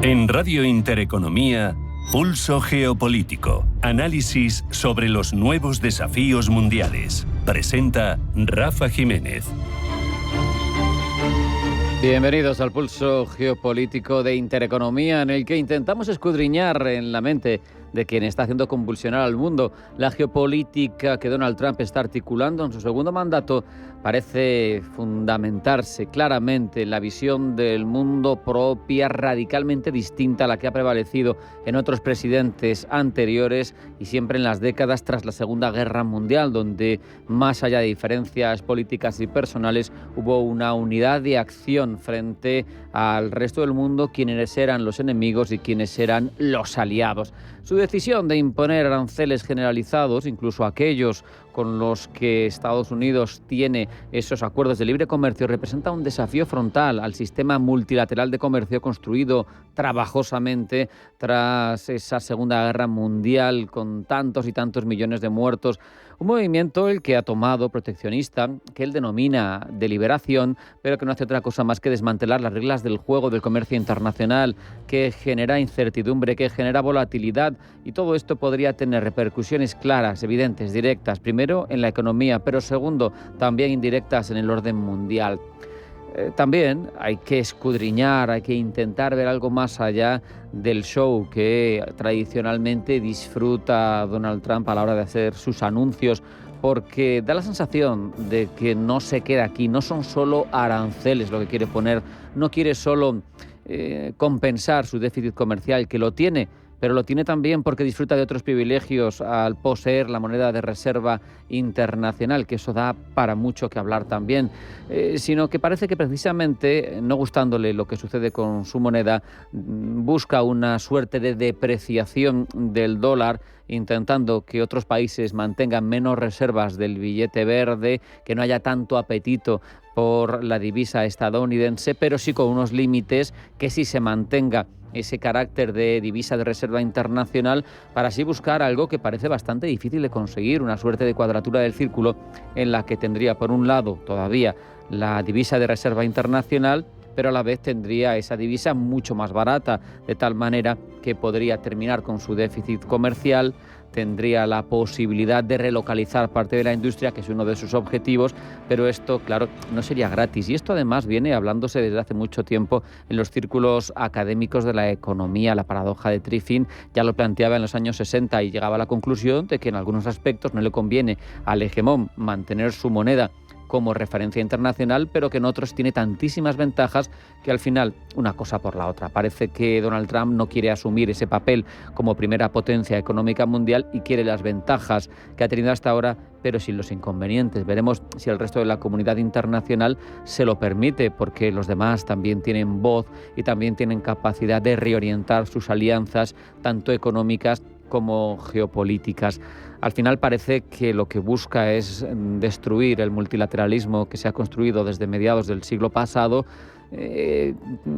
En Radio Intereconomía, Pulso Geopolítico. Análisis sobre los nuevos desafíos mundiales. Presenta Rafa Jiménez. Bienvenidos al Pulso Geopolítico de Intereconomía, en el que intentamos escudriñar en la mente de quien está haciendo convulsionar al mundo la geopolítica que Donald Trump está articulando en su segundo mandato. Parece fundamentarse claramente en la visión del mundo propia, radicalmente distinta a la que ha prevalecido en otros presidentes anteriores y siempre en las décadas tras la Segunda Guerra Mundial, donde más allá de diferencias políticas y personales hubo una unidad de acción frente al resto del mundo, quienes eran los enemigos y quienes eran los aliados. Su decisión de imponer aranceles generalizados, incluso aquellos con los que Estados Unidos tiene esos acuerdos de libre comercio, representa un desafío frontal al sistema multilateral de comercio construido trabajosamente tras esa Segunda Guerra Mundial con tantos y tantos millones de muertos. Un movimiento el que ha tomado proteccionista, que él denomina de liberación, pero que no hace otra cosa más que desmantelar las reglas del juego del comercio internacional, que genera incertidumbre, que genera volatilidad, y todo esto podría tener repercusiones claras, evidentes, directas, primero en la economía, pero segundo, también indirectas en el orden mundial. También hay que escudriñar, hay que intentar ver algo más allá del show que tradicionalmente disfruta Donald Trump a la hora de hacer sus anuncios, porque da la sensación de que no se queda aquí, no son solo aranceles lo que quiere poner, no quiere solo compensar su déficit comercial, que lo tiene, pero lo tiene también porque disfruta de otros privilegios al poseer la moneda de reserva internacional, que eso da para mucho que hablar también, sino que parece que precisamente, no gustándole lo que sucede con su moneda, busca una suerte de depreciación del dólar, intentando que otros países mantengan menos reservas del billete verde, que no haya tanto apetito por la divisa estadounidense, pero sí con unos límites, que sí se mantenga ese carácter de divisa de reserva internacional, para así buscar algo que parece bastante difícil de conseguir, una suerte de cuadratura del círculo en la que tendría por un lado todavía la divisa de reserva internacional, pero a la vez tendría esa divisa mucho más barata, de tal manera que podría terminar con su déficit comercial, tendría la posibilidad de relocalizar parte de la industria, que es uno de sus objetivos, pero esto, claro, no sería gratis. Y esto además viene hablándose desde hace mucho tiempo en los círculos académicos de la economía. La paradoja de Triffin ya lo planteaba en los años 60 y llegaba a la conclusión de que en algunos aspectos no le conviene al hegemón mantener su moneda como referencia internacional, pero que en otros tiene tantísimas ventajas que al final, una cosa por la otra. Parece que Donald Trump no quiere asumir ese papel como primera potencia económica mundial y quiere las ventajas que ha tenido hasta ahora, pero sin los inconvenientes. Veremos si el resto de la comunidad internacional se lo permite, porque los demás también tienen voz y también tienen capacidad de reorientar sus alianzas, tanto económicas como geopolíticas. Al final parece que lo que busca es destruir el multilateralismo que se ha construido desde mediados del siglo pasado,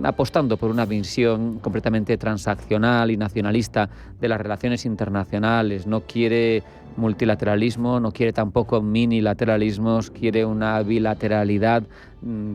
apostando por una visión completamente transaccional y nacionalista de las relaciones internacionales. No quiere multilateralismo, no quiere tampoco minilateralismos, quiere una bilateralidad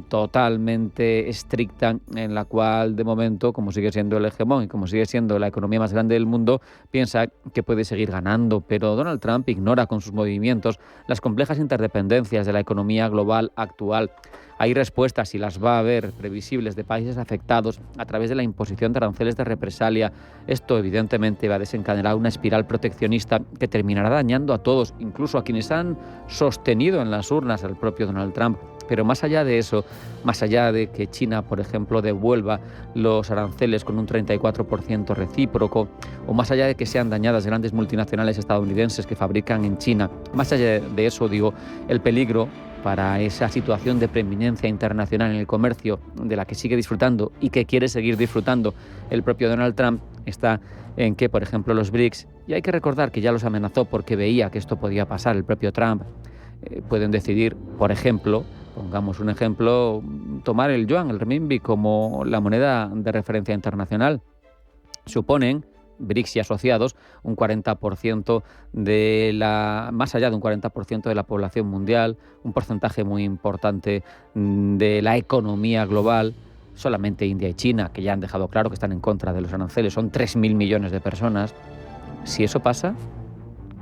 totalmente estricta, en la cual de momento, como sigue siendo el hegemón y como sigue siendo la economía más grande del mundo, piensa que puede seguir ganando. Pero Donald Trump ignora con sus movimientos las complejas interdependencias de la economía global actual. Hay respuestas, y las va a haber, previsibles, de países afectados a través de la imposición de aranceles de represalia. Esto evidentemente va a desencadenar una espiral proteccionista que terminará dañando a todos, incluso a quienes han sostenido en las urnas al propio Donald Trump. Pero más allá de eso, más allá de que China, por ejemplo, devuelva los aranceles con un 34% recíproco, o más allá de que sean dañadas grandes multinacionales estadounidenses que fabrican en China, más allá de eso, digo, el peligro para esa situación de preeminencia internacional en el comercio de la que sigue disfrutando y que quiere seguir disfrutando el propio Donald Trump está en que, por ejemplo, los BRICS, y hay que recordar que ya los amenazó porque veía que esto podía pasar, el propio Trump, pueden decidir, por ejemplo, pongamos un ejemplo, tomar el yuan, el renminbi, como la moneda de referencia internacional. Suponen BRICS y asociados, un 40% más allá de un 40% de la población mundial, un porcentaje muy importante de la economía global. solamente India y China, que ya han dejado claro que están en contra de los aranceles, son 3.000 millones de personas. Si eso pasa,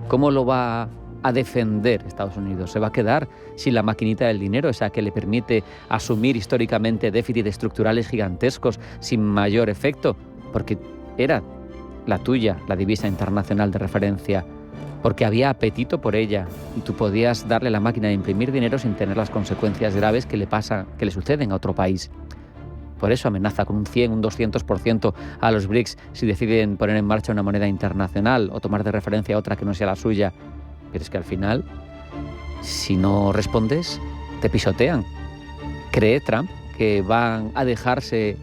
¿cómo lo va a defender Estados Unidos? ¿Se va a quedar sin la maquinita del dinero, esa que le permite asumir históricamente déficits estructurales gigantescos sin mayor efecto? Porque era la tuya, la divisa internacional de referencia, porque había apetito por ella y tú podías darle la máquina de imprimir dinero sin tener las consecuencias graves que le suceden a otro país. Por eso amenaza con un 100, un 200% a los BRICS si deciden poner en marcha una moneda internacional o tomar de referencia otra que no sea la suya. Pero es que al final, si no respondes, te pisotean. ¿Cree Trump que van a dejarse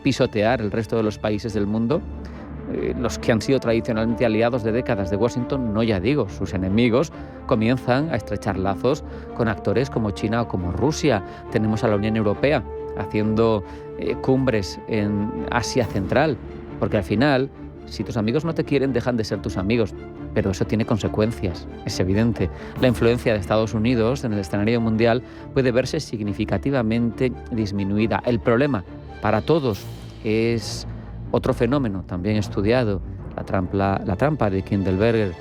pisotear el resto de los países del mundo? Los que han sido tradicionalmente aliados de décadas de Washington, no ya digo, sus enemigos, comienzan a estrechar lazos con actores como China o como Rusia. Tenemos a la Unión Europea haciendo cumbres en Asia Central, porque al final, si tus amigos no te quieren, dejan de ser tus amigos, pero eso tiene consecuencias, es evidente. La influencia de Estados Unidos en el escenario mundial puede verse significativamente disminuida. El problema para todos es otro fenómeno también estudiado, la trampa de Kindleberger,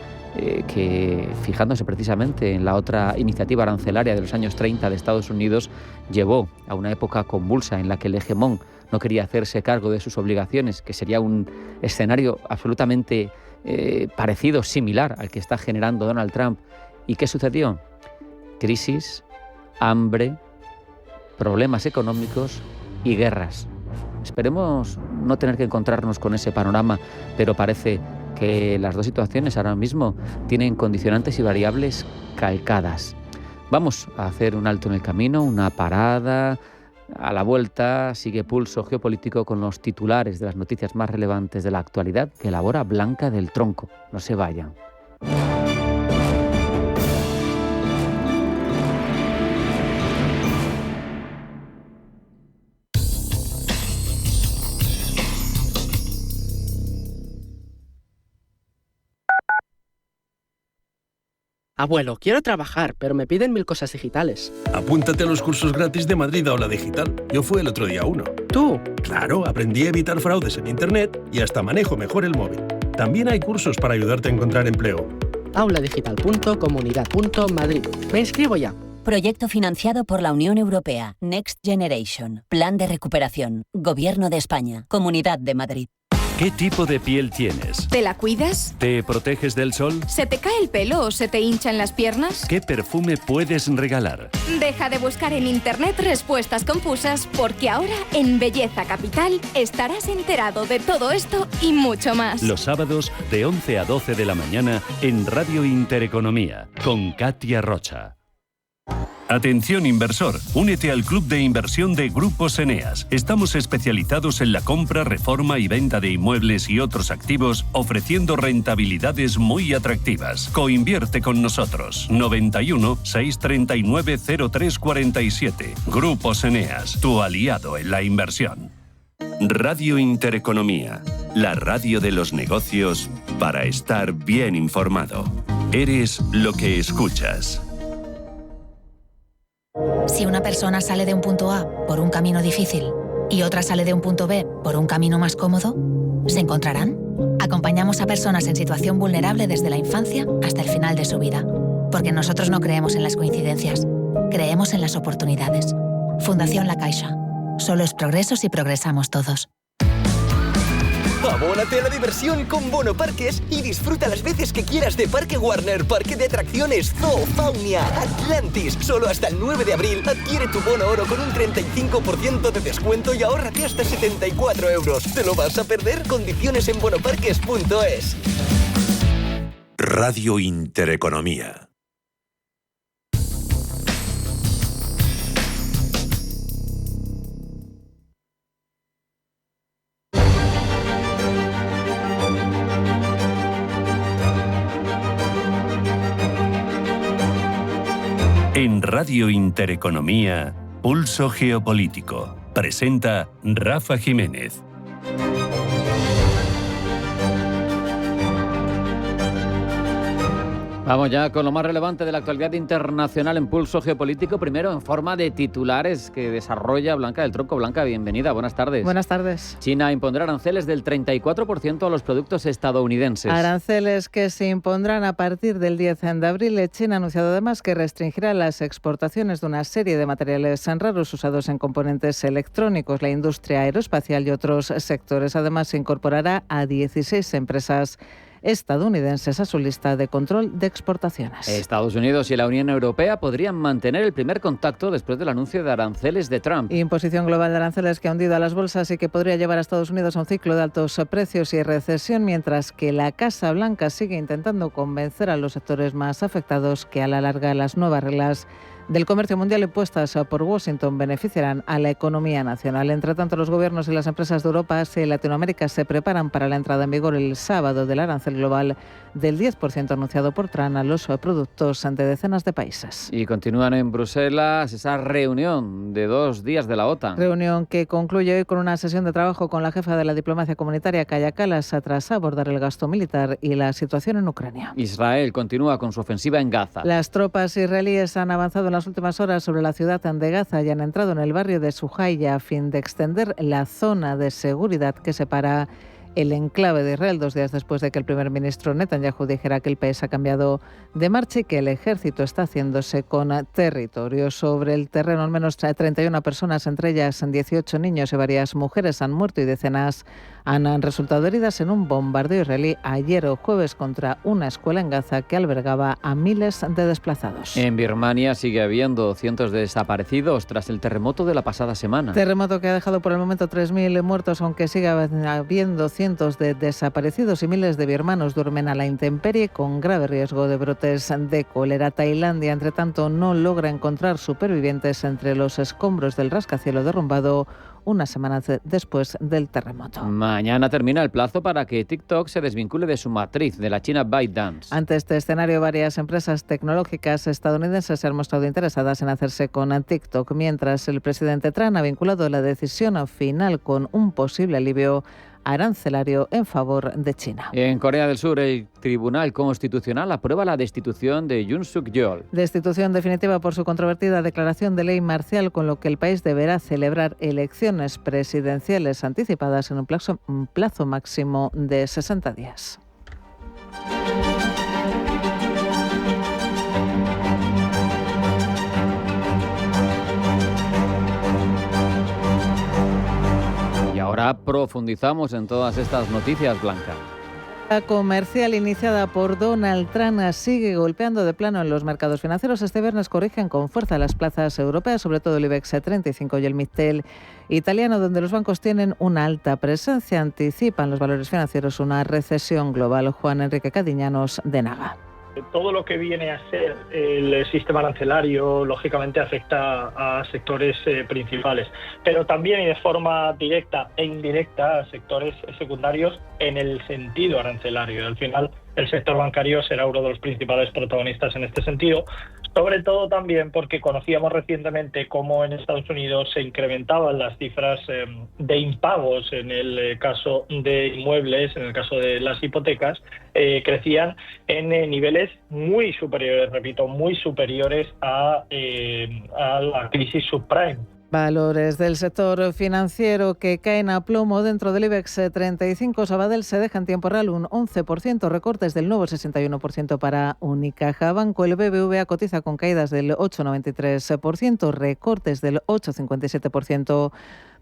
que fijándose precisamente en la otra iniciativa arancelaria de los años 30 de Estados Unidos, llevó a una época convulsa en la que el hegemón no quería hacerse cargo de sus obligaciones, que sería un escenario absolutamente parecido, similar al que está generando Donald Trump. ¿Y qué sucedió? Crisis, hambre, problemas económicos y guerras. Esperemos no tener que encontrarnos con ese panorama, pero parece que las dos situaciones ahora mismo tienen condicionantes y variables calcadas. Vamos a hacer un alto en el camino, una parada. A la vuelta sigue Pulso Geopolítico con los titulares de las noticias más relevantes de la actualidad que elabora Blanca del Tronco. No se vayan. Abuelo, quiero trabajar, pero me piden 1000 cosas digitales. Apúntate a los cursos gratis de Madrid Aula Digital. Yo fui el otro día a uno. ¿Tú? Claro, aprendí a evitar fraudes en Internet y hasta manejo mejor el móvil. También hay cursos para ayudarte a encontrar empleo. auladigital.comunidad.madrid. Me inscribo ya. Proyecto financiado por la Unión Europea. Next Generation. Plan de recuperación. Gobierno de España. Comunidad de Madrid. ¿Qué tipo de piel tienes? ¿Te la cuidas? ¿Te proteges del sol? ¿Se te cae el pelo o se te hinchan las piernas? ¿Qué perfume puedes regalar? Deja de buscar en internet respuestas confusas, porque ahora en Belleza Capital estarás enterado de todo esto y mucho más. Los sábados de 11 a 12 de la mañana en Radio Intereconomía con Katia Rocha. Atención inversor, únete al club de inversión de Grupos Eneas. Estamos especializados en la compra, reforma y venta de inmuebles y otros activos, ofreciendo rentabilidades muy atractivas. Coinvierte con nosotros. 91 639 0347. Grupos Eneas, tu aliado en la inversión. Radio Intereconomía, la radio de los negocios para estar bien informado. Eres lo que escuchas. Si una persona sale de un punto A por un camino difícil y otra sale de un punto B por un camino más cómodo, ¿se encontrarán? Acompañamos a personas en situación vulnerable desde la infancia hasta el final de su vida. Porque nosotros no creemos en las coincidencias, creemos en las oportunidades. Fundación La Caixa. Solo es progreso si progresamos todos. Abónate a la diversión con Bono Parques y disfruta las veces que quieras de Parque Warner, Parque de Atracciones, Zoo, Faunia, Atlantis. Solo hasta el 9 de abril adquiere tu bono oro con un 35% de descuento y ahórrate hasta 74 euros. ¿Te lo vas a perder? Condiciones en bonoparques.es. Radio Intereconomía. En Radio Intereconomía, Pulso Geopolítico. Presenta Rafa Jiménez. Vamos ya con lo más relevante de la actualidad internacional en Pulso Geopolítico, primero en forma de titulares que desarrolla Blanca del Tronco. Blanca, bienvenida, buenas tardes. Buenas tardes. China impondrá aranceles del 34% a los productos estadounidenses. Aranceles que se impondrán a partir del 10 de abril. China ha anunciado además que restringirá las exportaciones de una serie de materiales raros usados en componentes electrónicos, la industria aeroespacial y otros sectores. Además, se incorporará a 16 empresas estadounidenses a su lista de control de exportaciones. Estados Unidos y la Unión Europea podrían mantener el primer contacto después del anuncio de aranceles de Trump. Imposición global de aranceles que ha hundido a las bolsas y que podría llevar a Estados Unidos a un ciclo de altos precios y recesión, mientras que la Casa Blanca sigue intentando convencer a los sectores más afectados que a la larga las nuevas reglas del comercio mundial impuestas por Washington beneficiarán a la economía nacional. Entre tanto, los gobiernos y las empresas de Europa, Asia y Latinoamérica se preparan para la entrada en vigor el sábado del arancel global del 10% anunciado por Trump a los productos ante decenas de países. Y continúan en Bruselas esa reunión de 2 días de la OTAN. Reunión que concluye hoy con una sesión de trabajo con la jefa de la diplomacia comunitaria, Kaja Kallas, tras abordar el gasto militar y la situación en Ucrania. Israel continúa con su ofensiva en Gaza. Las tropas israelíes han avanzado en las últimas horas sobre la ciudad de Gaza y han entrado en el barrio de Suhaya a fin de extender la zona de seguridad que separa el enclave de Israel 2 días después de que el primer ministro Netanyahu dijera que el país ha cambiado de marcha y que el ejército está haciéndose con territorio. Sobre el terreno, al menos 31 personas, entre ellas 18 niños y varias mujeres, han muerto y decenas han resultado heridas en un bombardeo israelí ayer o jueves contra una escuela en Gaza que albergaba a miles de desplazados. En Birmania sigue habiendo cientos de desaparecidos tras el terremoto de la pasada semana. Terremoto que ha dejado por el momento 3.000 muertos, aunque sigue habiendo cientos de desaparecidos y miles de birmanos duermen a la intemperie con grave riesgo de brotes de cólera. Tailandia, entre tanto, no logra encontrar supervivientes entre los escombros del rascacielos derrumbado una semana después del terremoto. Mañana termina el plazo para que TikTok se desvincule de su matriz, de la china ByteDance. Ante este escenario, varias empresas tecnológicas estadounidenses se han mostrado interesadas en hacerse con TikTok, mientras el presidente Trump ha vinculado la decisión final con un posible alivio arancelario en favor de China. En Corea del Sur, el Tribunal Constitucional aprueba la destitución de Yoon Suk-yeol. Destitución definitiva por su controvertida declaración de ley marcial, con lo que el país deberá celebrar elecciones presidenciales anticipadas en un plazo máximo de 60 días. Ahora profundizamos en todas estas noticias, Blanca. La comercial iniciada por Donald Trump sigue golpeando de plano en los mercados financieros. Este viernes corrigen con fuerza las plazas europeas, sobre todo el IBEX 35 y el MIPTEL italiano, donde los bancos tienen una alta presencia. Anticipan los valores financieros una recesión global. Juan Enrique Cadiñanos, de Naga. Todo lo que viene a ser el sistema arancelario, lógicamente, afecta a sectores principales, pero también y de forma directa e indirecta a sectores secundarios en el sentido arancelario. Al final, el sector bancario será uno de los principales protagonistas en este sentido, sobre todo también porque conocíamos recientemente cómo en Estados Unidos se incrementaban las cifras de impagos en el caso de inmuebles, en el caso de las hipotecas, crecían en niveles muy superiores, repito, muy superiores a la crisis subprime. Valores del sector financiero que caen a plomo dentro del IBEX 35. Sabadell se deja en tiempo real un 11%, recortes del nuevo 61% para Unicaja Banco. El BBVA cotiza con caídas del 8,93%, recortes del 8,57%.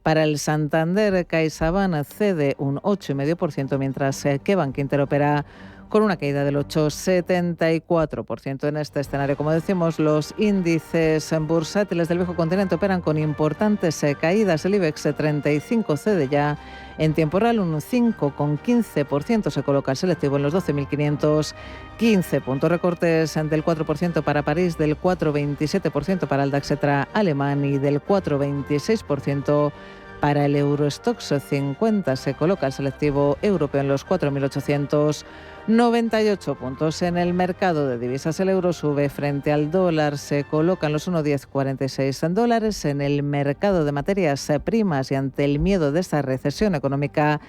Para el Santander, CaixaBank cede un 8,5%, mientras que Bankinter opera con una caída del 8,74%. En este escenario, como decimos, los índices bursátiles del viejo continente operan con importantes caídas. El IBEX 35 cede ya en tiempo real un 5,15%. Se coloca el selectivo en los 12.515 puntos. Recortes del 4% para París, del 4,27% para el DAX alemán y del 4,26% para el Eurostoxx 50. Se coloca el selectivo europeo en los 4.898 puntos. En el mercado de divisas, el euro sube frente al dólar, se coloca en los 1,1046 dólares. En el mercado de materias primas y ante el miedo de esta recesión económica,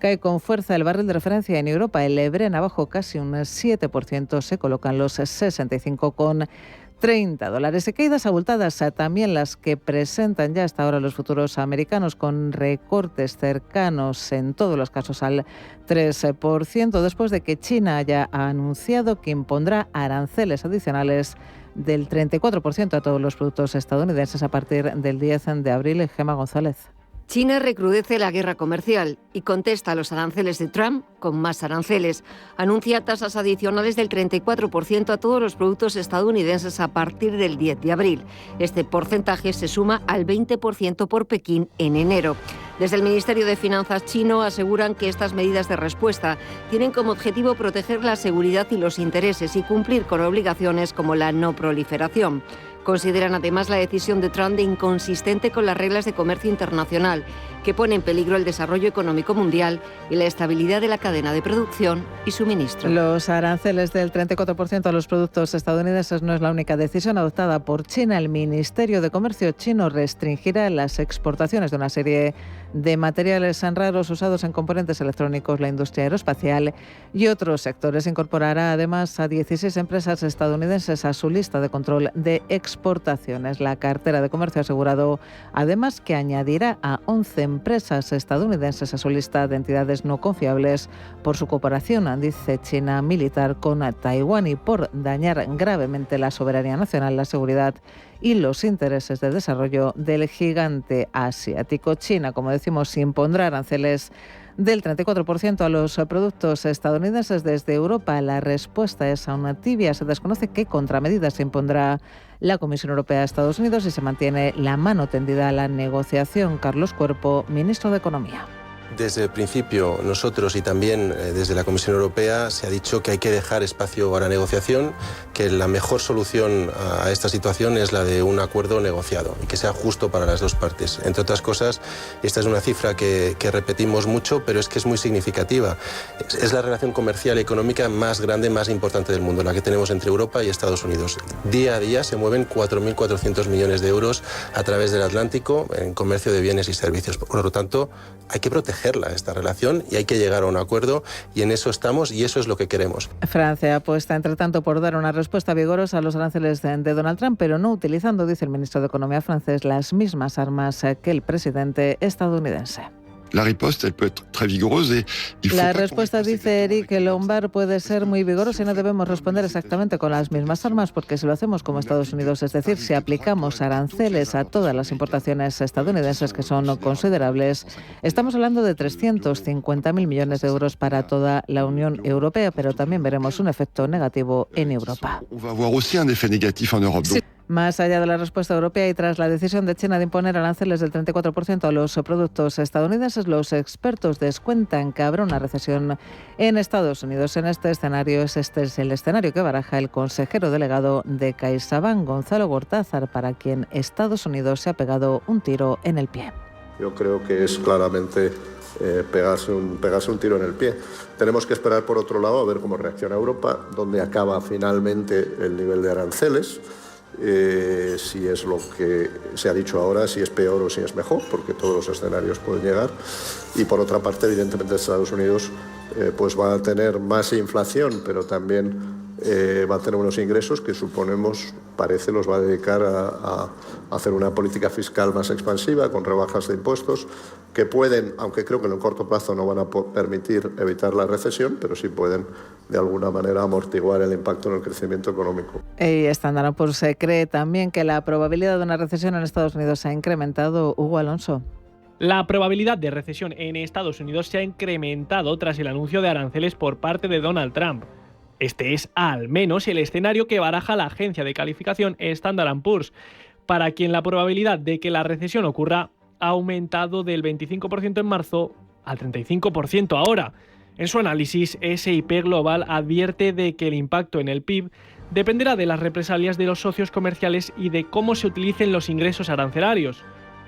Cae con fuerza el barril de referencia en Europa. El Brent abajo casi un 7%, se colocan los 65,30 $. Y caídas abultadas también las que presentan ya hasta ahora los futuros americanos, con recortes cercanos en todos los casos al 3%, después de que China haya anunciado que impondrá aranceles adicionales del 34% a todos los productos estadounidenses a partir del 10 de abril. Gemma González. China recrudece la guerra comercial y contesta a los aranceles de Trump con más aranceles. Anuncia tasas adicionales del 34% a todos los productos estadounidenses a partir del 10 de abril. Este porcentaje se suma al 20% por Pekín en enero. Desde el Ministerio de Finanzas chino aseguran que estas medidas de respuesta tienen como objetivo proteger la seguridad y los intereses y cumplir con obligaciones como la no proliferación. Consideran además la decisión de Trump de inconsistente con las reglas de comercio internacional, que pone en peligro el desarrollo económico mundial y la estabilidad de la cadena de producción y suministro. Los aranceles del 34% a los productos estadounidenses no es la única decisión adoptada por China. El Ministerio de Comercio chino restringirá las exportaciones de una serie de materiales raros usados en componentes electrónicos, la industria aeroespacial y otros sectores. Incorporará además a 16 empresas estadounidenses a su lista de control de exportaciones. La cartera de comercio ha asegurado además que añadirá a 11 empresas estadounidenses a su lista de entidades no confiables por su cooperación, dice China, militar con Taiwán y por dañar gravemente la soberanía nacional, la seguridad y los intereses de desarrollo del gigante asiático. China, como decimos, impondrá aranceles del 34% a los productos estadounidenses desde Europa. La respuesta es aún tibia. Se desconoce qué contramedidas se impondrá la Comisión Europea a Estados Unidos y se mantiene la mano tendida a la negociación. Carlos Cuerpo, ministro de Economía. Desde el principio nosotros y también desde la Comisión Europea se ha dicho que hay que dejar espacio a la negociación, que la mejor solución a esta situación es la de un acuerdo negociado y que sea justo para las dos partes. Entre otras cosas, esta es una cifra que repetimos mucho, pero es que es muy significativa. Es la relación comercial y económica más grande, más importante del mundo, la que tenemos entre Europa y Estados Unidos. Día a día se mueven 4.400 millones de euros a través del Atlántico en comercio de bienes y servicios. Por lo tanto, hay que proteger esta relación y hay que llegar a un acuerdo y en eso estamos y eso es lo que queremos. Francia apuesta, entre tanto, por dar una respuesta vigorosa a los aranceles de Donald Trump, pero no utilizando, dice el ministro de Economía francés, las mismas armas que el presidente estadounidense. La respuesta dice Eric Lombard, puede ser muy vigorosa y no debemos responder exactamente con las mismas armas, porque si lo hacemos como Estados Unidos, es decir, si aplicamos aranceles a todas las importaciones estadounidenses, que son considerables, estamos hablando de 350.000 millones de euros para toda la Unión Europea, pero también veremos un efecto negativo en Europa. Más allá de la respuesta europea y tras la decisión de China de imponer aranceles del 34% a los productos estadounidenses, los expertos descuentan que habrá una recesión en Estados Unidos. Este es el escenario que baraja el consejero delegado de CaixaBank, Gonzalo Gortázar, para quien Estados Unidos se ha pegado un tiro en el pie. Yo creo que es claramente pegarse un tiro en el pie. Tenemos que esperar, por otro lado, a ver cómo reacciona Europa, dónde acaba finalmente el nivel de aranceles. Si es lo que se ha dicho ahora, si es peor o si es mejor, porque todos los escenarios pueden llegar. Y por otra parte, evidentemente, Estados Unidos pues va a tener más inflación, pero también va a tener unos ingresos que suponemos, los va a dedicar a hacer una política fiscal más expansiva, con rebajas de impuestos, que pueden, aunque creo que en el corto plazo no van a permitir evitar la recesión, pero sí pueden de alguna manera amortiguar el impacto en el crecimiento económico. Y Standard & Poor's cree también que la probabilidad de una recesión en Estados Unidos se ha incrementado. Hugo Alonso. La probabilidad de recesión en Estados Unidos se ha incrementado tras el anuncio de aranceles por parte de Donald Trump. Este es al menos el escenario que baraja la agencia de calificación Standard & Poor's, para quien la probabilidad de que la recesión ocurra ha aumentado del 25% en marzo al 35% ahora. En su análisis, SIP Global advierte de que el impacto en el PIB dependerá de las represalias de los socios comerciales y de cómo se utilicen los ingresos arancelarios.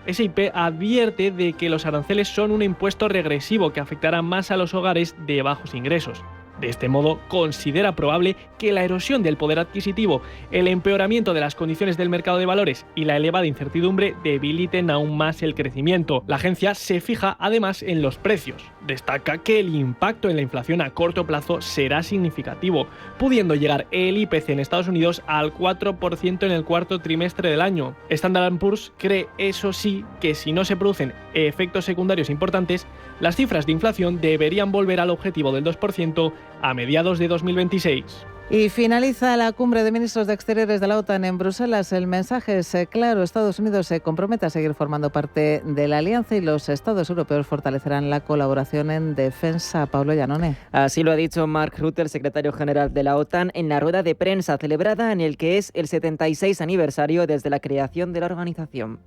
SIP advierte de que los aranceles son un impuesto regresivo que afectará más a los hogares de bajos ingresos. De este modo, considera probable que la erosión del poder adquisitivo, el empeoramiento de las condiciones del mercado de valores y la elevada incertidumbre debiliten aún más el crecimiento. La agencia se fija además en los precios. Destaca que el impacto en la inflación a corto plazo será significativo, pudiendo llegar el IPC en Estados Unidos al 4% en el cuarto trimestre del año. Standard & Poor's cree, eso sí, que si no se producen efectos secundarios importantes, las cifras de inflación deberían volver al objetivo del 2% a mediados de 2026. Y finaliza la cumbre de ministros de Exteriores de la OTAN en Bruselas. El mensaje es claro: Estados Unidos se compromete a seguir formando parte de la alianza y los Estados europeos fortalecerán la colaboración en defensa. Pablo Llanone. Así lo ha dicho Mark Rutte, el secretario general de la OTAN, en la rueda de prensa celebrada en el que es el 76 aniversario desde la creación de la organización.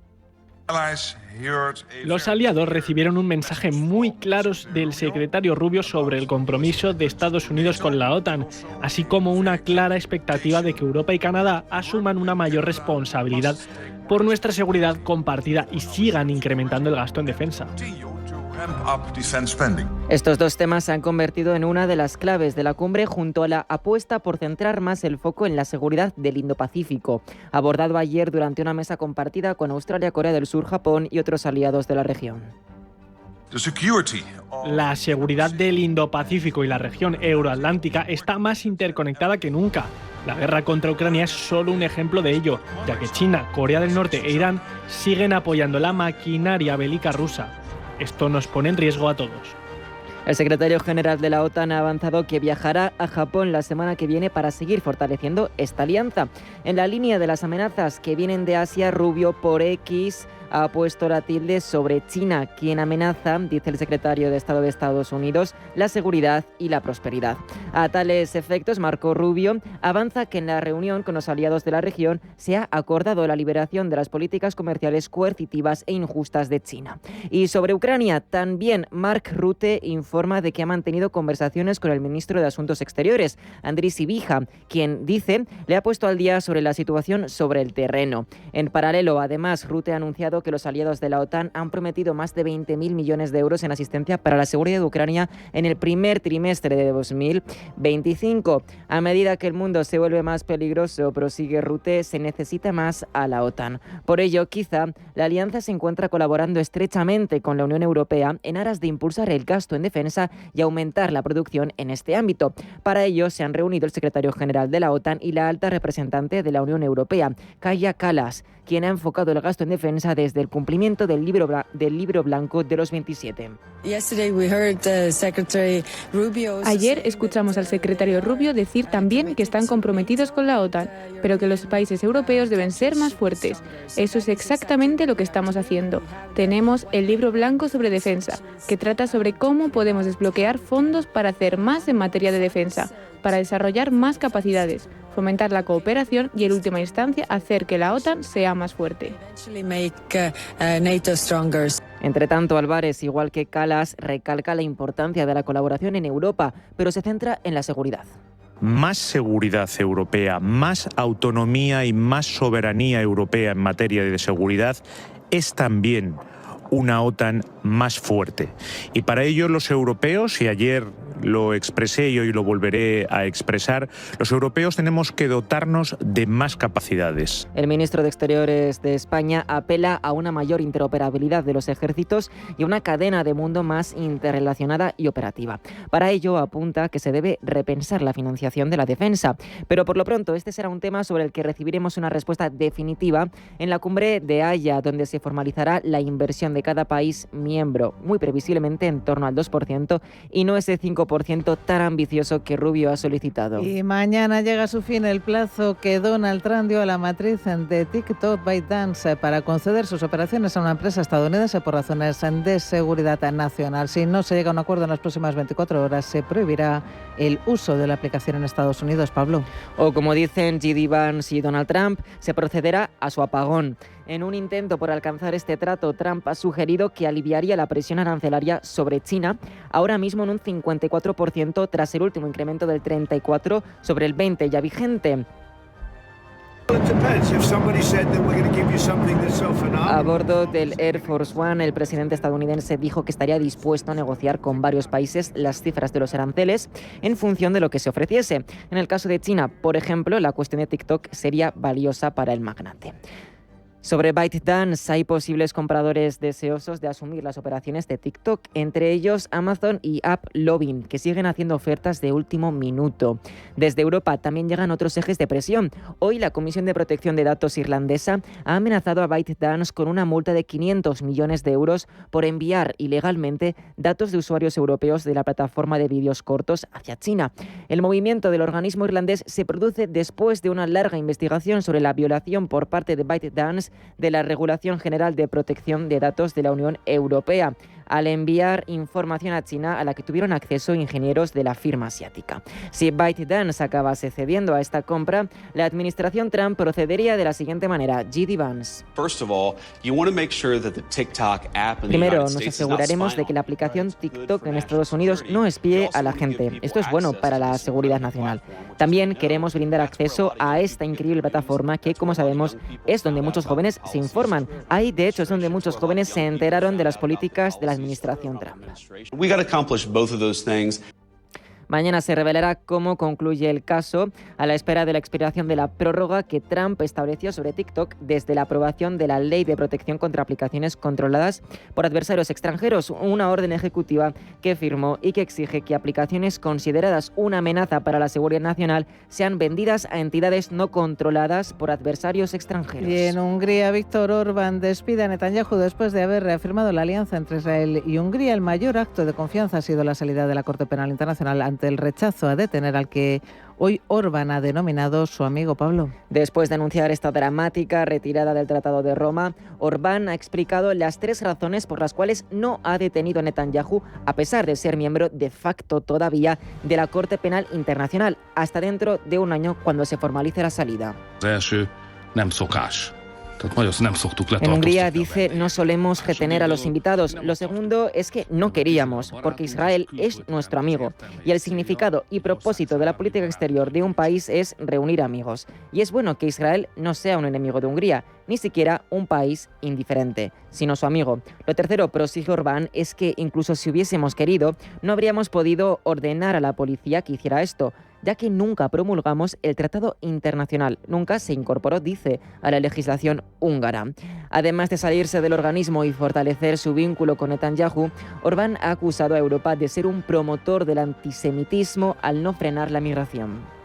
Los aliados recibieron un mensaje muy claro del secretario Rubio sobre el compromiso de Estados Unidos con la OTAN, así como una clara expectativa de que Europa y Canadá asuman una mayor responsabilidad por nuestra seguridad compartida y sigan incrementando el gasto en defensa. Estos dos temas se han convertido en una de las claves de la cumbre, junto a la apuesta por centrar más el foco en la seguridad del Indo-Pacífico, abordado ayer durante una mesa compartida con Australia, Corea del Sur, Japón y otros aliados de la región. La seguridad del Indo-Pacífico y la región euroatlántica está más interconectada que nunca. La guerra contra Ucrania es solo un ejemplo de ello, ya que China, Corea del Norte e Irán siguen apoyando la maquinaria bélica rusa. Esto nos pone en riesgo a todos. El secretario general de la OTAN ha avanzado que viajará a Japón la semana que viene para seguir fortaleciendo esta alianza. En la línea de las amenazas que vienen de Asia, Rubio por X ha puesto la tilde sobre China, quien amenaza, dice el secretario de Estado de Estados Unidos, la seguridad y la prosperidad. A tales efectos, Marco Rubio avanza que en la reunión con los aliados de la región se ha acordado la liberación de las políticas comerciales coercitivas e injustas de China. Y sobre Ucrania, también Mark Rutte informa de que ha mantenido conversaciones con el ministro de Asuntos Exteriores, Andriy Sybiha, quien, dice, le ha puesto al día sobre la situación sobre el terreno. En paralelo, además, Rutte ha anunciado que los aliados de la OTAN han prometido más de 20.000 millones de euros en asistencia para la seguridad de Ucrania en el primer trimestre de 2025. A medida que el mundo se vuelve más peligroso, prosigue Rutte, se necesita más a la OTAN. Por ello, quizá la alianza se encuentra colaborando estrechamente con la Unión Europea en aras de impulsar el gasto en defensa y aumentar la producción en este ámbito. Para ello, se han reunido el secretario general de la OTAN y la alta representante de la Unión Europea, Kaja Kallas, quien ha enfocado el gasto en defensa desde el cumplimiento del libro blanco de los 27. Ayer escuchamos al secretario Rubio decir también que están comprometidos con la OTAN, pero que los países europeos deben ser más fuertes. Eso es exactamente lo que estamos haciendo. Tenemos el libro blanco sobre defensa, que trata sobre cómo podemos desbloquear fondos para hacer más en materia de defensa, para desarrollar más capacidades, fomentar la cooperación y, en última instancia, hacer que la OTAN sea más fuerte. Entre tanto, Álvarez, igual que Kallas, recalca la importancia de la colaboración en Europa, pero se centra en la seguridad. Más seguridad europea, más autonomía y más soberanía europea en materia de seguridad es también una OTAN más fuerte. Y para ello los europeos, y ayer lo expresé y hoy lo volveré a expresar, los europeos tenemos que dotarnos de más capacidades. El ministro de Exteriores de España apela a una mayor interoperabilidad de los ejércitos y a una cadena de mundo más interrelacionada y operativa. Para ello apunta que se debe repensar la financiación de la defensa. Pero por lo pronto este será un tema sobre el que recibiremos una respuesta definitiva en la cumbre de Haya, donde se formalizará la inversión de cada país miembro, muy previsiblemente en torno al 2%, y no ese 5% tan ambicioso que Rubio ha solicitado. Y mañana llega a su fin el plazo que Donald Trump dio a la matriz de TikTok, ByteDance, para conceder sus operaciones a una empresa estadounidense por razones de seguridad nacional. Si no se llega a un acuerdo en las próximas 24 horas, se prohibirá el uso de la aplicación en Estados Unidos. Pablo. O como dicen J.D. Vance y Donald Trump, se procederá a su apagón. En un intento por alcanzar este trato, Trump ha sugerido que aliviaría la presión arancelaria sobre China, ahora mismo en un 54% tras el último incremento del 34% sobre el 20% ya vigente. A bordo del Air Force One, el presidente estadounidense dijo que estaría dispuesto a negociar con varios países las cifras de los aranceles en función de lo que se ofreciese. En el caso de China, por ejemplo, la cuestión de TikTok sería valiosa para el magnate. Sobre ByteDance, hay posibles compradores deseosos de asumir las operaciones de TikTok, entre ellos Amazon y AppLovin, que siguen haciendo ofertas de último minuto. Desde Europa también llegan otros ejes de presión. Hoy la Comisión de Protección de Datos irlandesa ha amenazado a ByteDance con una multa de 500 millones de euros por enviar ilegalmente datos de usuarios europeos de la plataforma de vídeos cortos hacia China. El movimiento del organismo irlandés se produce después de una larga investigación sobre la violación por parte de ByteDance de la Regulación General de Protección de Datos de la Unión Europea, al enviar información a China a la que tuvieron acceso ingenieros de la firma asiática. Si ByteDance acabase cediendo a esta compra, la administración Trump procedería de la siguiente manera. J.D. Vance. Primero, nos aseguraremos de que la aplicación TikTok en Estados Unidos no espíe a la gente. Esto es bueno para la seguridad nacional. También queremos brindar acceso a esta increíble plataforma que, como sabemos, es donde muchos jóvenes se informan. Ahí, de hecho, es donde muchos jóvenes se enteraron de las políticas de la administración Trump. Mañana se revelará cómo concluye el caso a la espera de la expiración de la prórroga que Trump estableció sobre TikTok desde la aprobación de la Ley de Protección contra Aplicaciones Controladas por Adversarios Extranjeros, una orden ejecutiva que firmó y que exige que aplicaciones consideradas una amenaza para la seguridad nacional sean vendidas a entidades no controladas por adversarios extranjeros. Y en Hungría, Viktor Orbán despide a Netanyahu después de haber reafirmado la alianza entre Israel y Hungría. El mayor acto de confianza ha sido la salida de la Corte Penal Internacional ante el rechazo a detener al que hoy Orbán ha denominado su amigo Pablo. Después de anunciar esta dramática retirada del Tratado de Roma, Orbán ha explicado las 3 razones por las cuales no ha detenido a Netanyahu, a pesar de ser miembro de facto todavía de la Corte Penal Internacional, hasta dentro de un año cuando se formalice la salida. En Hungría, dice, no solemos retener a los invitados. Lo segundo es que no queríamos, porque Israel es nuestro amigo. Y el significado y propósito de la política exterior de un país es reunir amigos. Y es bueno que Israel no sea un enemigo de Hungría, ni siquiera un país indiferente, sino su amigo. Lo tercero, prosigue Orbán, es que incluso si hubiésemos querido, no habríamos podido ordenar a la policía que hiciera esto, ya que nunca promulgamos el tratado internacional, nunca se incorporó, dice, a la legislación húngara. Además de salirse del organismo y fortalecer su vínculo con Netanyahu, Orbán ha acusado a Europa de ser un promotor del antisemitismo al no frenar la migración.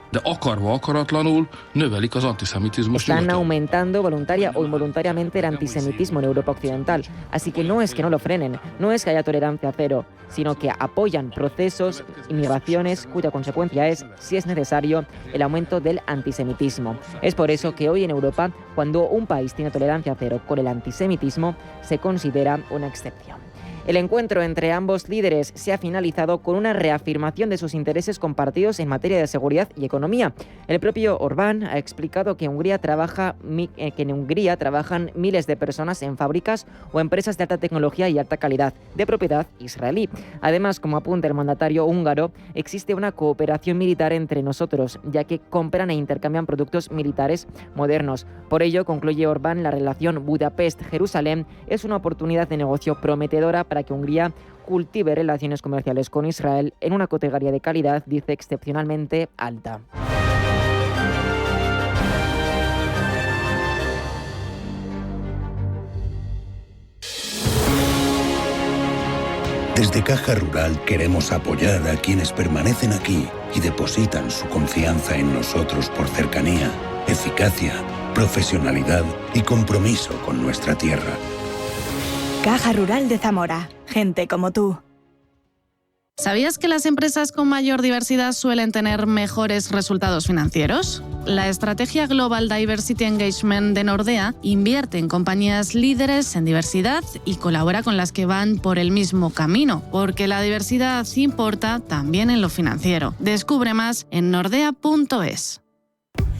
Están aumentando voluntaria o involuntariamente el antisemitismo en Europa Occidental, así que no es que no lo frenen, no es que haya tolerancia cero, sino que apoyan procesos y migraciones cuya consecuencia es, si es necesario, el aumento del antisemitismo. Es por eso que hoy en Europa, cuando un país tiene tolerancia cero con el antisemitismo, se considera una excepción. El encuentro entre ambos líderes se ha finalizado con una reafirmación de sus intereses compartidos en materia de seguridad y economía. El propio Orbán ha explicado que en Hungría trabajan miles de personas en fábricas o empresas de alta tecnología y alta calidad, de propiedad israelí. Además, como apunta el mandatario húngaro, existe una cooperación militar entre nosotros, ya que compran e intercambian productos militares modernos. Por ello, concluye Orbán, la relación Budapest-Jerusalén es una oportunidad de negocio prometedora para que Hungría cultive relaciones comerciales con Israel en una categoría de calidad, dice, excepcionalmente alta. Desde Caja Rural queremos apoyar a quienes permanecen aquí y depositan su confianza en nosotros por cercanía, eficacia, profesionalidad y compromiso con nuestra tierra. Caja Rural de Zamora. Gente como tú. ¿Sabías que las empresas con mayor diversidad suelen tener mejores resultados financieros? La estrategia Global Diversity Engagement de Nordea invierte en compañías líderes en diversidad y colabora con las que van por el mismo camino, porque la diversidad importa también en lo financiero. Descubre más en nordea.es.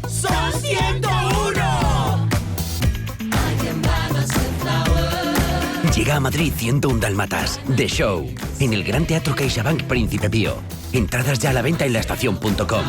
¡Son 101! Llega a Madrid 101 Dálmatas, The Show, en el Gran Teatro CaixaBank Príncipe Pío. Entradas ya a la venta en laestacion.com.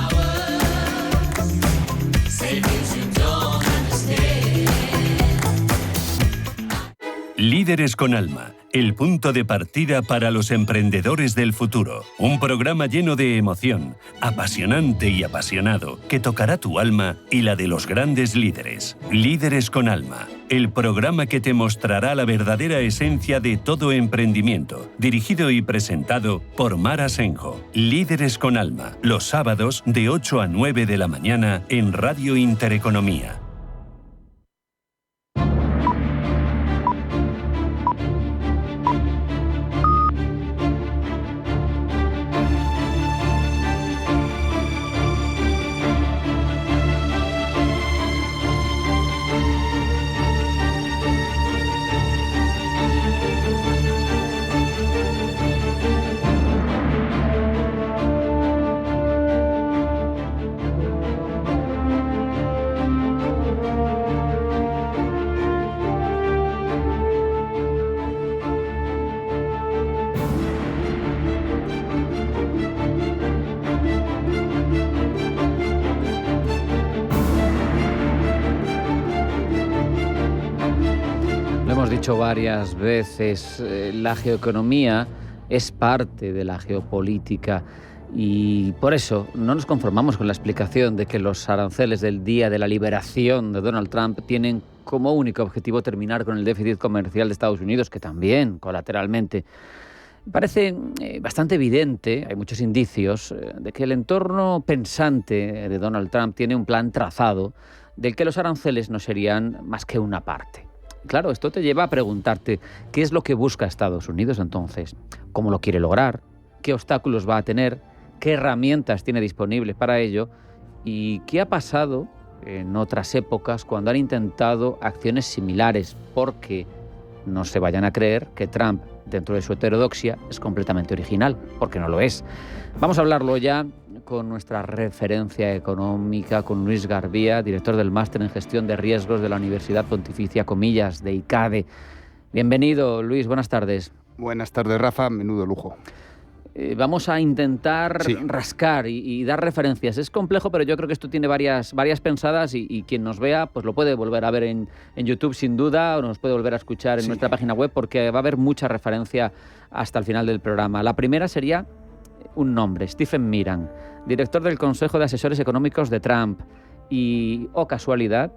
Líderes con Alma, el punto de partida para los emprendedores del futuro. Un programa lleno de emoción, apasionante y apasionado, que tocará tu alma y la de los grandes líderes. Líderes con Alma, el programa que te mostrará la verdadera esencia de todo emprendimiento. Dirigido y presentado por Mar Asenjo. Líderes con Alma, los sábados de 8 a 9 de la mañana en Radio Intereconomía. Varias veces la geoeconomía es parte de la geopolítica y por eso no nos conformamos con la explicación de que los aranceles del día de la liberación de Donald Trump tienen como único objetivo terminar con el déficit comercial de Estados Unidos, que también colateralmente parece bastante evidente, hay muchos indicios de que el entorno pensante de Donald Trump tiene un plan trazado del que los aranceles no serían más que una parte. Claro, esto te lleva a preguntarte qué es lo que busca Estados Unidos entonces, cómo lo quiere lograr, qué obstáculos va a tener, qué herramientas tiene disponibles para ello y qué ha pasado en otras épocas cuando han intentado acciones similares, porque no se vayan a creer que Trump, dentro de su heterodoxia, es completamente original, porque no lo es. Vamos a hablarlo ya con nuestra referencia económica, con Luis Garbía, director del Máster en Gestión de Riesgos de la Universidad Pontificia Comillas de ICADE. Bienvenido, Luis, buenas tardes. Buenas tardes, Rafa, menudo lujo. Vamos a intentar rascar y dar referencias. Es complejo, pero yo creo que esto tiene varias pensadas y quien nos vea pues lo puede volver a ver en YouTube sin duda, o nos puede volver a escuchar en nuestra página web, porque va a haber mucha referencia hasta el final del programa. La primera sería un nombre, Stephen Miran, director del Consejo de Asesores Económicos de Trump y, casualidad,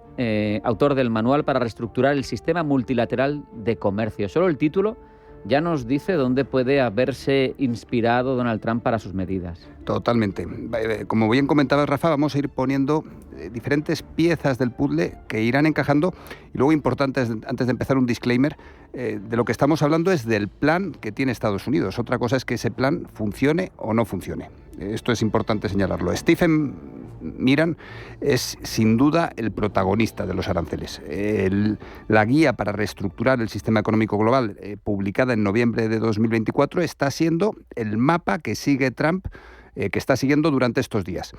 autor del Manual para reestructurar el sistema multilateral de comercio. Solo el título ya nos dice dónde puede haberse inspirado Donald Trump para sus medidas. Totalmente. Como bien comentabas, Rafa, vamos a ir poniendo diferentes piezas del puzzle que irán encajando. Y luego, importante, antes de empezar, un disclaimer, de lo que estamos hablando es del plan que tiene Estados Unidos. Otra cosa es que ese plan funcione o no funcione. Esto es importante señalarlo. Stephen Miran es sin duda el protagonista de los aranceles. La guía para reestructurar el sistema económico global, publicada en noviembre de 2024, está siendo el mapa que sigue Trump, que está siguiendo durante estos días.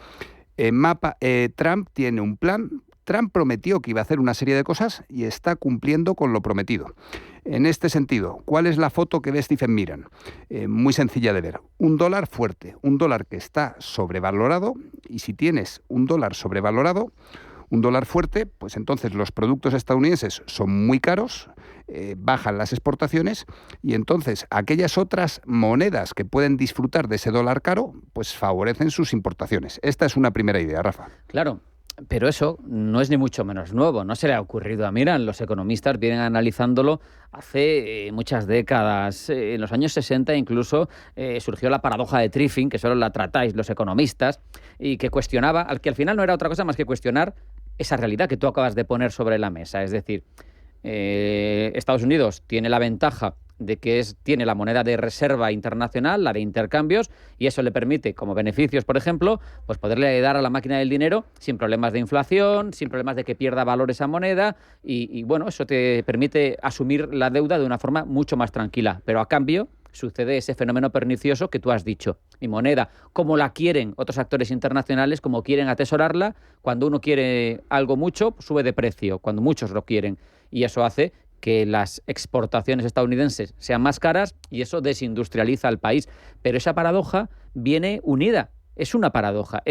Trump tiene un plan. Trump prometió que iba a hacer una serie de cosas y está cumpliendo con lo prometido. En este sentido, ¿cuál es la foto que ve Stephen Miran? Muy sencilla de ver. Un dólar fuerte, un dólar que está sobrevalorado, y si tienes un dólar sobrevalorado, un dólar fuerte, pues entonces los productos estadounidenses son muy caros, bajan las exportaciones y entonces aquellas otras monedas que pueden disfrutar de ese dólar caro, pues favorecen sus importaciones. Esta es una primera idea, Rafa. Claro. Pero eso no es ni mucho menos nuevo, no se le ha ocurrido a Miran. Los economistas vienen analizándolo hace muchas décadas. En los años 60 incluso surgió la paradoja de Triffin, que solo la tratáis los economistas, y que cuestionaba, que al final no era otra cosa más que cuestionar esa realidad que tú acabas de poner sobre la mesa. Es decir, Estados Unidos tiene la ventaja de que tiene la moneda de reserva internacional, la de intercambios, y eso le permite, como beneficios, por ejemplo, pues poderle dar a la máquina del dinero sin problemas de inflación, sin problemas de que pierda valor esa moneda, y bueno, eso te permite asumir la deuda de una forma mucho más tranquila. Pero a cambio sucede ese fenómeno pernicioso que tú has dicho. Mi moneda, como la quieren otros actores internacionales, como quieren atesorarla, cuando uno quiere algo mucho, pues sube de precio, cuando muchos lo quieren, y eso hace que las exportaciones estadounidenses sean más caras y eso desindustrializa al país. Pero esa paradoja viene unida. Es una paradoja.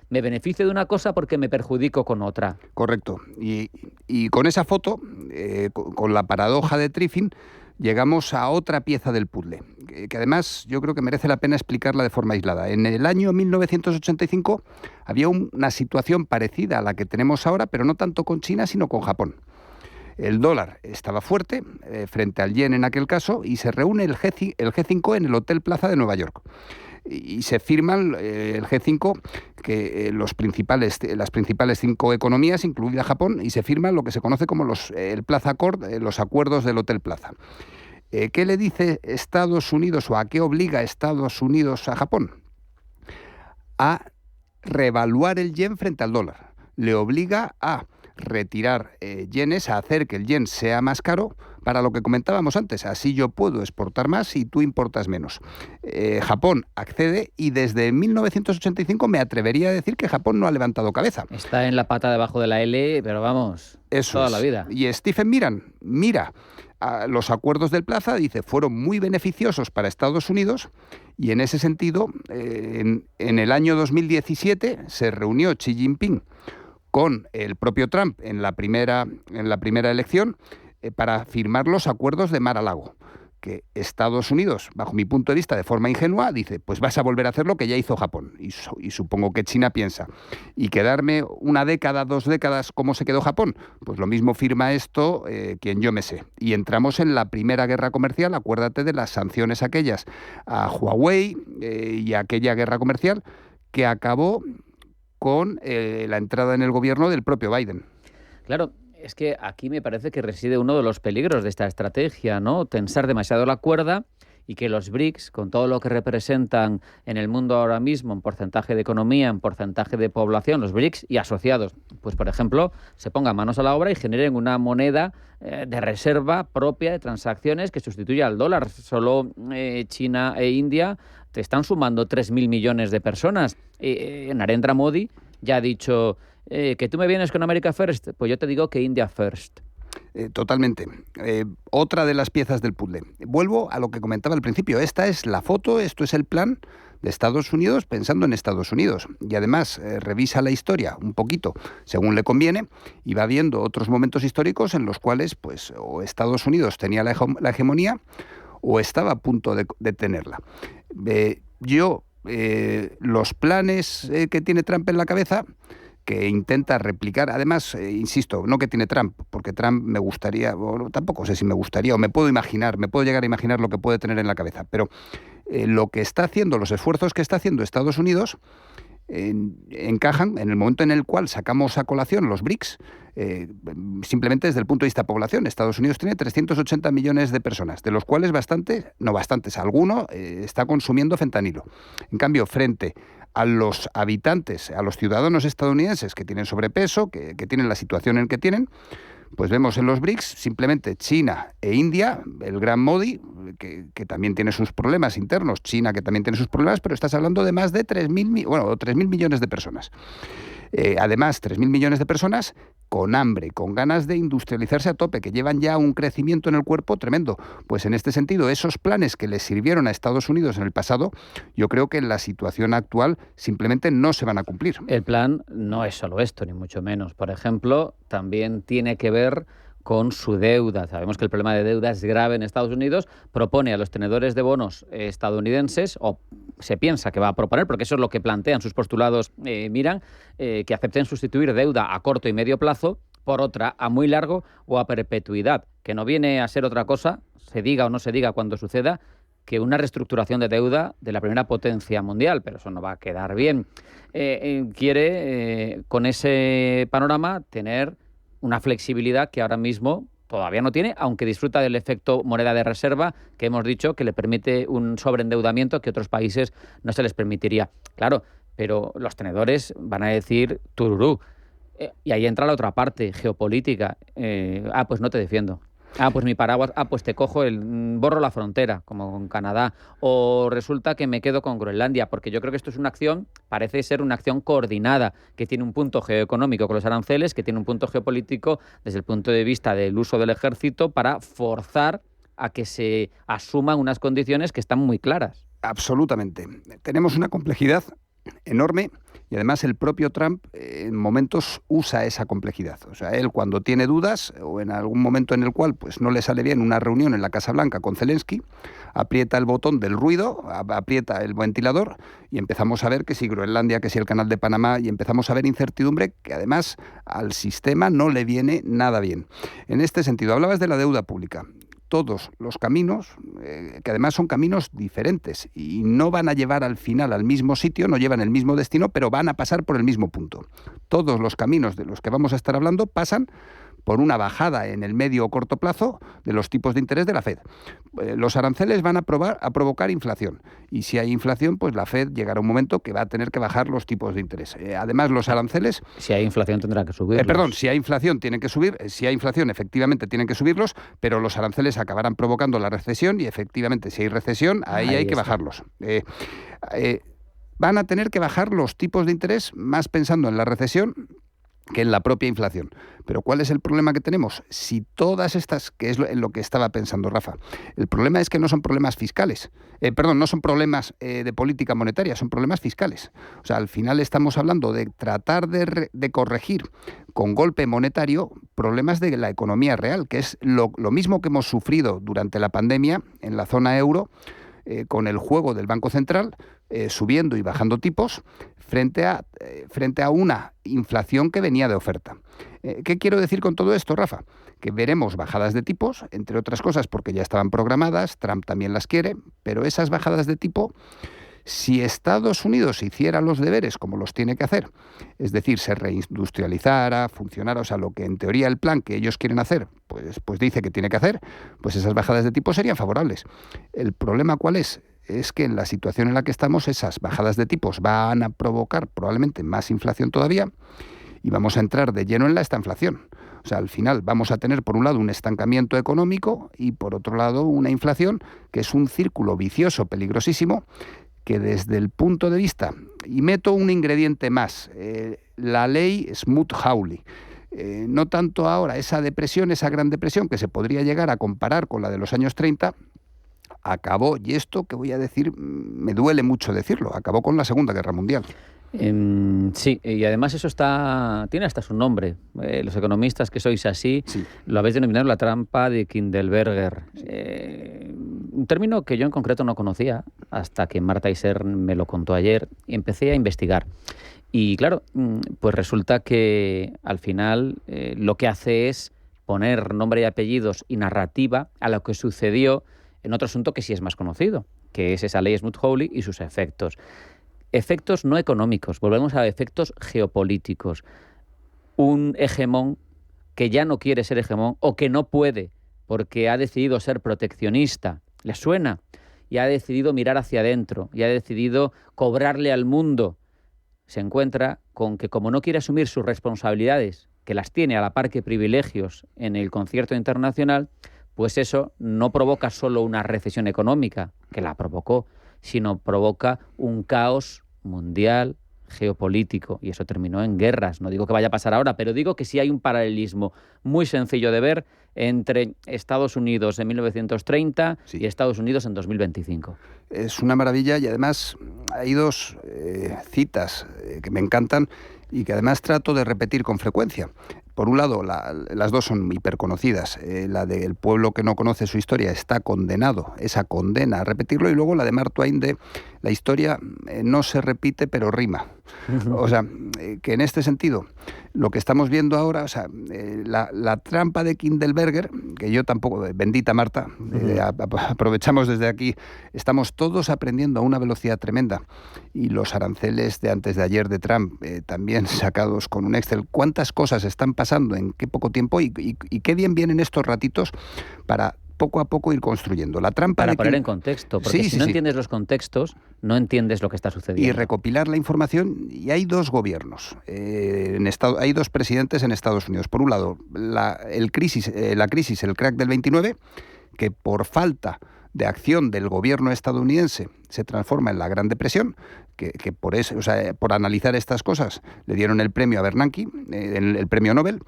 Me beneficio de una cosa porque me perjudico con otra. Correcto. Y con esa foto, con la paradoja de Triffin, llegamos a otra pieza del puzzle, que además yo creo que merece la pena explicarla de forma aislada. En el año 1985 había una situación parecida a la que tenemos ahora, pero no tanto con China, sino con Japón. El dólar estaba fuerte frente al yen en aquel caso y se reúne el G5 en el Hotel Plaza de Nueva York. Y se firman el G5, que las principales 5 economías, incluida Japón, y se firman lo que se conoce como el Plaza Accord, los acuerdos del Hotel Plaza. ¿Qué le dice Estados Unidos o a qué obliga Estados Unidos a Japón? A reevaluar el yen frente al dólar. Le obliga a retirar yenes, a hacer que el yen sea más caro, para lo que comentábamos antes, así yo puedo exportar más y tú importas menos. Japón accede y desde 1985 me atrevería a decir que Japón no ha levantado cabeza. Está en la pata debajo de la L, pero vamos, eso toda es. La vida. Y Stephen Miran mira a los acuerdos del Plaza, dice, fueron muy beneficiosos para Estados Unidos y en ese sentido, en el año 2017 se reunió Xi Jinping con el propio Trump en la primera elección para firmar los acuerdos de Mar-a-Lago, que Estados Unidos, bajo mi punto de vista, de forma ingenua, dice, pues vas a volver a hacer lo que ya hizo Japón. Y supongo que China piensa. ¿Y quedarme una década, 2 décadas, cómo se quedó Japón? Pues lo mismo firma esto quien yo me sé. Y entramos en la primera guerra comercial, acuérdate de las sanciones aquellas a Huawei y aquella guerra comercial que acabó con la entrada en el gobierno del propio Biden. Claro, es que aquí me parece que reside uno de los peligros de esta estrategia, ¿no? Tensar demasiado la cuerda y que los BRICS, con todo lo que representan en el mundo ahora mismo, en porcentaje de economía, en porcentaje de población, los BRICS y asociados, pues por ejemplo, se pongan manos a la obra y generen una moneda de reserva propia de transacciones que sustituya al dólar. Solo China e India te están sumando 3.000 millones de personas. Narendra Modi ya ha dicho que tú me vienes con America First, pues yo te digo que India First. Totalmente. Otra de las piezas del puzzle. Vuelvo a lo que comentaba al principio. Esta es la foto, esto es el plan de Estados Unidos pensando en Estados Unidos. Y además revisa la historia un poquito según le conviene y va viendo otros momentos históricos en los cuales pues o Estados Unidos tenía la hegemonía o estaba a punto de tenerla. Los planes que tiene Trump en la cabeza, que intenta replicar, además, insisto, no que tiene Trump, porque Trump me gustaría, o tampoco sé si me gustaría, o me puedo llegar a imaginar lo que puede tener en la cabeza, pero lo que está haciendo, los esfuerzos que está haciendo Estados Unidos, encajan en el momento en el cual sacamos a colación los BRICS, simplemente desde el punto de vista de población. Estados Unidos tiene 380 millones de personas, de los cuales alguno está consumiendo fentanilo. En cambio, frente a los habitantes, a los ciudadanos estadounidenses que tienen sobrepeso, que tienen la situación en que tienen, pues vemos en los BRICS simplemente China e India, el gran Modi, que también tiene sus problemas internos, China que también tiene sus problemas, pero estás hablando de más de 3.000 millones de personas. Además, 3.000 millones de personas con hambre, con ganas de industrializarse a tope, que llevan ya un crecimiento en el cuerpo tremendo. Pues en este sentido, esos planes que les sirvieron a Estados Unidos en el pasado, yo creo que en la situación actual simplemente no se van a cumplir. El plan no es solo esto, ni mucho menos. Por ejemplo, también tiene que ver con su deuda. Sabemos que el problema de deuda es grave en Estados Unidos. Propone a los tenedores de bonos estadounidenses, o se piensa que va a proponer, porque eso es lo que plantean sus postulados, que acepten sustituir deuda a corto y medio plazo por otra a muy largo o a perpetuidad, que no viene a ser otra cosa, se diga o no se diga cuando suceda, que una reestructuración de deuda de la primera potencia mundial, pero eso no va a quedar bien. Quiere, con ese panorama, tener una flexibilidad que ahora mismo todavía no tiene, aunque disfruta del efecto moneda de reserva, que hemos dicho que le permite un sobreendeudamiento que otros países no se les permitiría. Claro, pero los tenedores van a decir tururú. Y ahí entra la otra parte, geopolítica. Pues no te defiendo. Pues mi paraguas, pues te cojo borro la frontera, como con Canadá, o resulta que me quedo con Groenlandia, porque yo creo que esto es una acción, parece ser una acción coordinada, que tiene un punto geoeconómico con los aranceles, que tiene un punto geopolítico desde el punto de vista del uso del ejército para forzar a que se asuman unas condiciones que están muy claras. Absolutamente. Tenemos una complejidad enorme Y además el propio Trump en momentos usa esa complejidad. O sea, él cuando tiene dudas o en algún momento en el cual pues no le sale bien una reunión en la Casa Blanca con Zelensky, aprieta el botón del ruido, aprieta el ventilador y empezamos a ver que si Groenlandia, que si el Canal de Panamá, y empezamos a ver incertidumbre que además al sistema no le viene nada bien. En este sentido, hablabas de la deuda pública. Todos los caminos, que además son caminos diferentes y no van a llevar al final al mismo sitio, no llevan el mismo destino, pero van a pasar por el mismo punto. Todos los caminos de los que vamos a estar hablando pasan por una bajada en el medio o corto plazo de los tipos de interés de la Fed. Los aranceles van a provocar inflación y si hay inflación, pues la Fed llegará un momento que va a tener que bajar los tipos de interés. Además, los aranceles... Si hay inflación tendrá que subirlos. Si hay inflación tienen que subir, si hay inflación efectivamente tienen que subirlos, pero los aranceles acabarán provocando la recesión y efectivamente si hay recesión, ahí hay que bajarlos. Van a tener que bajar los tipos de interés más pensando en la recesión que en la propia inflación. Pero ¿cuál es el problema que tenemos? Si todas estas, que es en lo que estaba pensando Rafa, el problema es que no son problemas fiscales, no son problemas de política monetaria, son problemas fiscales. O sea, al final estamos hablando de tratar de corregir con golpe monetario problemas de la economía real, que es lo mismo que hemos sufrido durante la pandemia en la zona euro, con el juego del Banco Central, subiendo y bajando tipos, frente a una inflación que venía de oferta. ¿Qué quiero decir con todo esto, Rafa? Que veremos bajadas de tipos, entre otras cosas porque ya estaban programadas, Trump también las quiere, pero esas bajadas de tipo, si Estados Unidos hiciera los deberes como los tiene que hacer, es decir, se reindustrializara, funcionara, o sea, lo que en teoría el plan que ellos quieren hacer, pues dice que tiene que hacer, pues esas bajadas de tipo serían favorables. El problema, ¿cuál es? Es que en la situación en la que estamos, esas bajadas de tipos van a provocar probablemente más inflación todavía y vamos a entrar de lleno en la estanflación. O sea, al final vamos a tener por un lado un estancamiento económico y por otro lado una inflación que es un círculo vicioso peligrosísimo que desde el punto de vista, y meto un ingrediente más, la ley Smoot-Hawley, no tanto ahora esa depresión, esa gran depresión que se podría llegar a comparar con la de los años 30, acabó, y esto que voy a decir, me duele mucho decirlo, acabó con la Segunda Guerra Mundial. Sí, y además eso tiene hasta su nombre. Los economistas que sois así, sí, lo habéis denominado la trampa de Kindleberger. Un término que yo en concreto no conocía hasta que Marta Iser me lo contó ayer y empecé a investigar. Y claro, pues resulta que al final lo que hace es poner nombre y apellidos y narrativa a lo que sucedió en otro asunto que sí es más conocido, que es esa ley Smoot-Hawley y sus efectos. Efectos no económicos, volvemos a efectos geopolíticos. Un hegemón que ya no quiere ser hegemón o que no puede porque ha decidido ser proteccionista, ¿le suena? Y ha decidido mirar hacia adentro y ha decidido cobrarle al mundo. Se encuentra con que como no quiere asumir sus responsabilidades, que las tiene a la par que privilegios en el concierto internacional, pues eso no provoca solo una recesión económica, que la provocó, sino provoca un caos mundial, geopolítico, y eso terminó en guerras. No digo que vaya a pasar ahora, pero digo que sí hay un paralelismo muy sencillo de ver entre Estados Unidos en 1930 y Estados Unidos en 2025. Es una maravilla y además hay dos citas que me encantan y que además trato de repetir con frecuencia. Por un lado, las dos son hiperconocidas. La del pueblo que no conoce su historia está condenado, esa condena a repetirlo, y luego la de Mark Twain de la historia no se repite pero rima. O sea, que en este sentido, lo que estamos viendo ahora, o sea, la trampa de Kindleberger, que yo tampoco, bendita Marta, aprovechamos desde aquí, estamos todos aprendiendo a una velocidad tremenda, y los aranceles de antes de ayer de Trump, también sacados con un Excel, cuántas cosas están pasando en qué poco tiempo y qué bien vienen estos ratitos para poco a poco ir construyendo. La trampa para poner en contexto, porque si no entiendes los contextos, no entiendes lo que está sucediendo. Y recopilar la información, y hay dos gobiernos, hay dos presidentes en Estados Unidos. Por un lado, la crisis, el crack del 29, que por falta de acción del gobierno estadounidense se transforma en la Gran Depresión, que por eso, o sea, por analizar estas cosas le dieron el premio a Bernanke, el premio Nobel,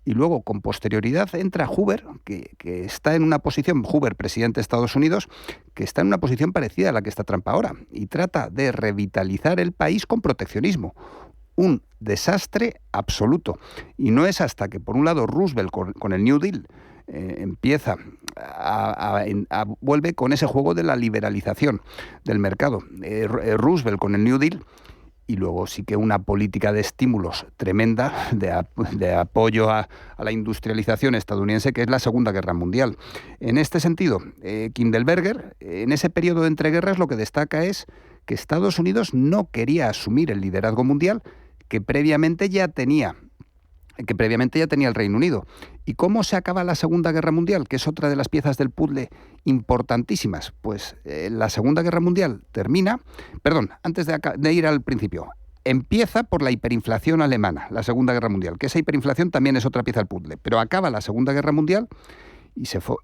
y luego con posterioridad entra Hoover, que está en una posición, Hoover, presidente de Estados Unidos, que está en una posición parecida a la que está Trump ahora, y trata de revitalizar el país con proteccionismo. un desastre absoluto. Y no es hasta que, por un lado, Roosevelt con el New Deal empieza vuelve con ese juego de la liberalización del mercado. Roosevelt con el New Deal, y luego sí que una política de estímulos tremenda de apoyo a la industrialización estadounidense, que es la Segunda Guerra Mundial. En este sentido, Kindleberger, en ese periodo de entreguerras, lo que destaca es que Estados Unidos no quería asumir el liderazgo mundial que previamente ya tenía el Reino Unido. ¿Y cómo se acaba la Segunda Guerra Mundial? Que es otra de las piezas del puzzle importantísimas. Pues la Segunda Guerra Mundial termina... Perdón, antes de ir al principio. Empieza por la hiperinflación alemana, la Segunda Guerra Mundial, que esa hiperinflación también es otra pieza del puzzle. Pero acaba la Segunda Guerra Mundial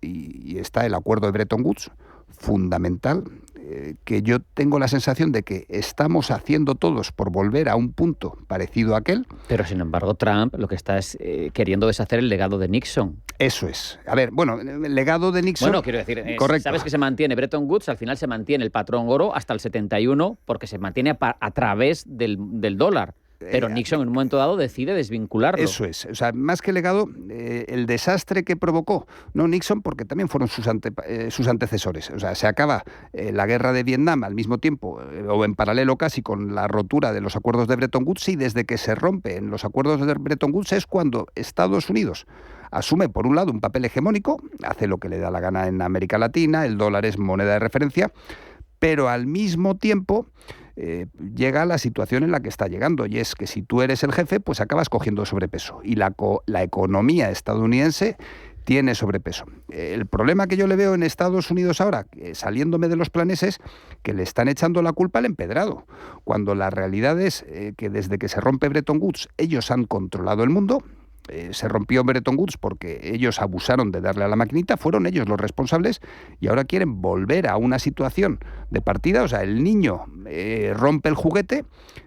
y está el acuerdo de Bretton Woods, fundamental, que yo tengo la sensación de que estamos haciendo todos por volver a un punto parecido a aquel. Pero, sin embargo, Trump lo que está es queriendo deshacer el legado de Nixon. Eso es. A ver, bueno, el legado de Nixon... Bueno, quiero decir, correcto. Sabes que se mantiene Bretton Woods, al final se mantiene el patrón oro hasta el 71, porque se mantiene a través del dólar. Pero Nixon en un momento dado decide desvincularlo. Eso es. O sea, más que legado, el desastre que provocó, no Nixon, porque también fueron sus antecesores. O sea, se acaba la guerra de Vietnam al mismo tiempo, o en paralelo casi, con la rotura de los acuerdos de Bretton Woods, y desde que se rompen los acuerdos de Bretton Woods es cuando Estados Unidos asume, por un lado, un papel hegemónico, hace lo que le da la gana en América Latina, el dólar es moneda de referencia, pero al mismo tiempo... llega a la situación en la que está llegando, y es que si tú eres el jefe, pues acabas cogiendo sobrepeso, y la economía estadounidense tiene sobrepeso. El problema que yo le veo en Estados Unidos ahora, saliéndome de los planes, es que le están echando la culpa al empedrado, cuando la realidad es que desde que se rompe Bretton Woods, ellos han controlado el mundo. Se rompió Bretton Woods porque ellos abusaron de darle a la maquinita, fueron ellos los responsables, y ahora quieren volver a una situación de partida. O sea, el niño rompe el juguete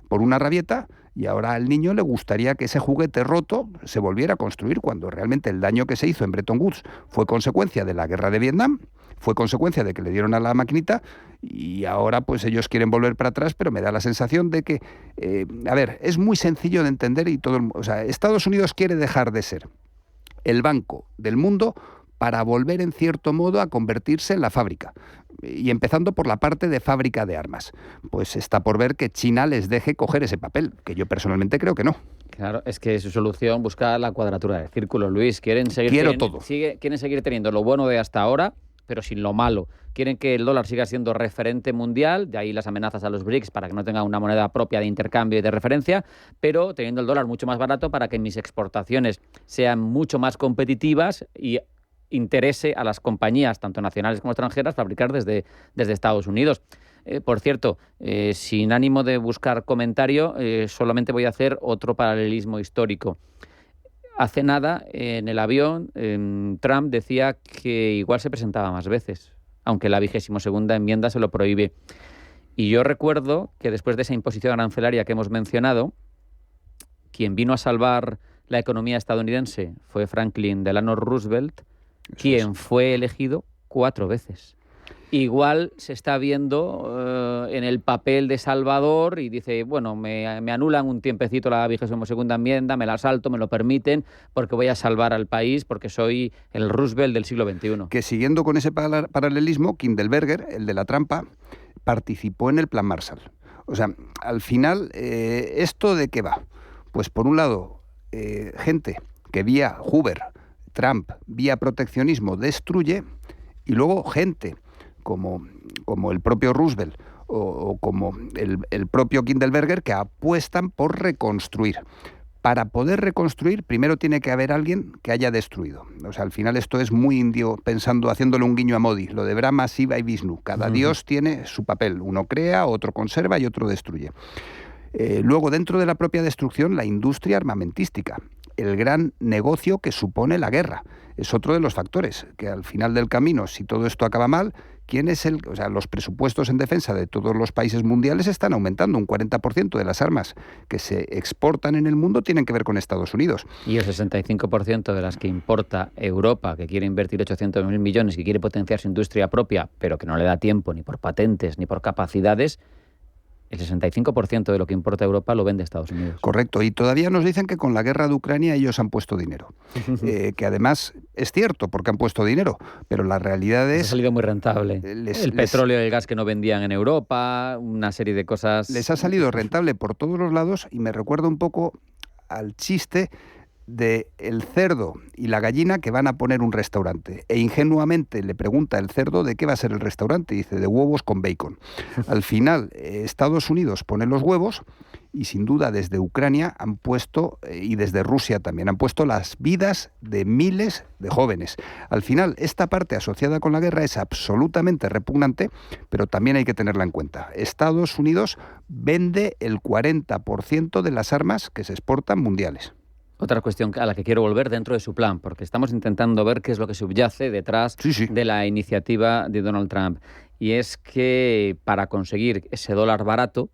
por una rabieta, y ahora al niño le gustaría que ese juguete roto se volviera a construir, cuando realmente el daño que se hizo en Bretton Woods fue consecuencia de la guerra de Vietnam, fue consecuencia de que le dieron a la maquinita, y ahora pues ellos quieren volver para atrás, pero me da la sensación de que, es muy sencillo de entender, y Estados Unidos quiere dejar de ser el banco del mundo para volver en cierto modo a convertirse en la fábrica, y empezando por la parte de fábrica de armas. Pues está por ver que China les deje coger ese papel, que yo personalmente creo que no. Claro, es que su solución busca la cuadratura del círculo, Luis. Quieren seguir teniendo lo bueno de hasta ahora, pero sin lo malo. Quieren que el dólar siga siendo referente mundial, de ahí las amenazas a los BRICS para que no tengan una moneda propia de intercambio y de referencia, pero teniendo el dólar mucho más barato para que mis exportaciones sean mucho más competitivas y interese a las compañías, tanto nacionales como extranjeras, fabricar desde Estados Unidos. Por cierto, sin ánimo de buscar comentario, solamente voy a hacer otro paralelismo histórico. Hace nada, en el avión, Trump decía que igual se presentaba más veces, aunque la 22ª enmienda se lo prohíbe. Y yo recuerdo que después de esa imposición arancelaria que hemos mencionado, quien vino a salvar la economía estadounidense fue Franklin Delano Roosevelt, quien fue elegido 4 veces. Igual se está viendo en el papel de salvador y dice, bueno, me anulan un tiempecito la 22ª enmienda, me la salto, me lo permiten, porque voy a salvar al país, porque soy el Roosevelt del siglo XXI. Que siguiendo con ese paralelismo, Kindleberger, el de la trampa, participó en el Plan Marshall. O sea, al final, ¿esto de qué va? Pues por un lado, gente que vía Hoover, Trump, vía proteccionismo, destruye, y luego gente como el propio Roosevelt o como el propio Kindleberger, que apuestan por reconstruir. Para poder reconstruir, primero tiene que haber alguien que haya destruido. O sea, al final esto es muy indio, haciéndole un guiño a Modi, lo de Brahma, Shiva y Vishnu. Cada dios tiene su papel. Uno crea, otro conserva y otro destruye. Luego, dentro de la propia destrucción, la industria armamentística. El gran negocio que supone la guerra. Es otro de los factores, que al final del camino, si todo esto acaba mal, los presupuestos en defensa de todos los países mundiales están aumentando. Un 40% de las armas que se exportan en el mundo tienen que ver con Estados Unidos. Y el 65% de las que importa Europa, que quiere invertir 800.000 millones, que quiere potenciar su industria propia, pero que no le da tiempo ni por patentes ni por capacidades, El 65% de lo que importa Europa lo vende Estados Unidos. Correcto, y todavía nos dicen que con la guerra de Ucrania ellos han puesto dinero. Que además es cierto, porque han puesto dinero, pero la realidad es... Ha salido muy rentable. El petróleo y el gas que no vendían en Europa, una serie de cosas... Les ha salido rentable por todos los lados y me recuerda un poco al chiste de el cerdo y la gallina que van a poner un restaurante. E ingenuamente le pregunta el cerdo de qué va a ser el restaurante. Y dice, de huevos con bacon. Al final, Estados Unidos pone los huevos y sin duda desde Ucrania han puesto, y desde Rusia también, han puesto las vidas de miles de jóvenes. Al final, esta parte asociada con la guerra es absolutamente repugnante, pero también hay que tenerla en cuenta. Estados Unidos vende el 40% de las armas que se exportan mundiales. Otra cuestión a la que quiero volver dentro de su plan, porque estamos intentando ver qué es lo que subyace detrás de la iniciativa de Donald Trump. Y es que para conseguir ese dólar barato,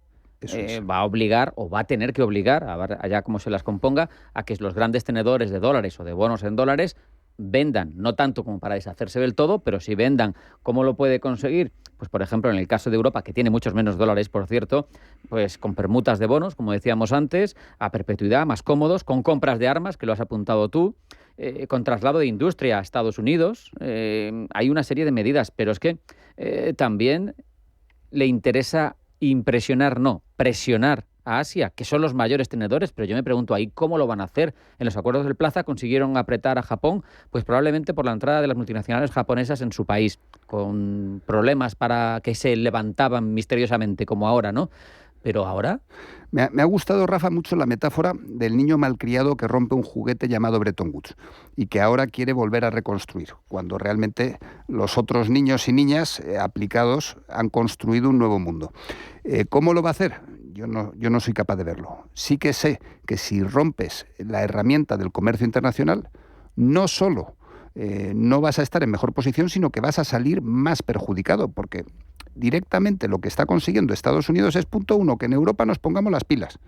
va a obligar, o va a tener que obligar, a ver allá cómo se las componga, a que los grandes tenedores de dólares o de bonos en dólares vendan, no tanto como para deshacerse del todo, pero sí vendan. ¿Cómo lo puede conseguir? Pues por ejemplo, en el caso de Europa, que tiene muchos menos dólares, por cierto, pues con permutas de bonos, como decíamos antes, a perpetuidad, más cómodos, con compras de armas, que lo has apuntado tú, con traslado de industria a Estados Unidos. Hay una serie de medidas, pero es que también le interesa presionar a Asia, que son los mayores tenedores, pero yo me pregunto ahí cómo lo van a hacer. En los acuerdos del Plaza consiguieron apretar a Japón, pues probablemente por la entrada de las multinacionales japonesas en su país, con problemas para que se levantaban misteriosamente, como ahora, ¿no? Pero ahora... Me ha gustado, Rafa, mucho la metáfora del niño malcriado que rompe un juguete llamado Bretton Woods y que ahora quiere volver a reconstruir, cuando realmente los otros niños y niñas aplicados han construido un nuevo mundo. ¿Cómo lo va a hacer? Yo no soy capaz de verlo. Sí que sé que si rompes la herramienta del comercio internacional, no solo no vas a estar en mejor posición, sino que vas a salir más perjudicado, porque directamente lo que está consiguiendo Estados Unidos es, punto uno, que en Europa nos pongamos las pilas.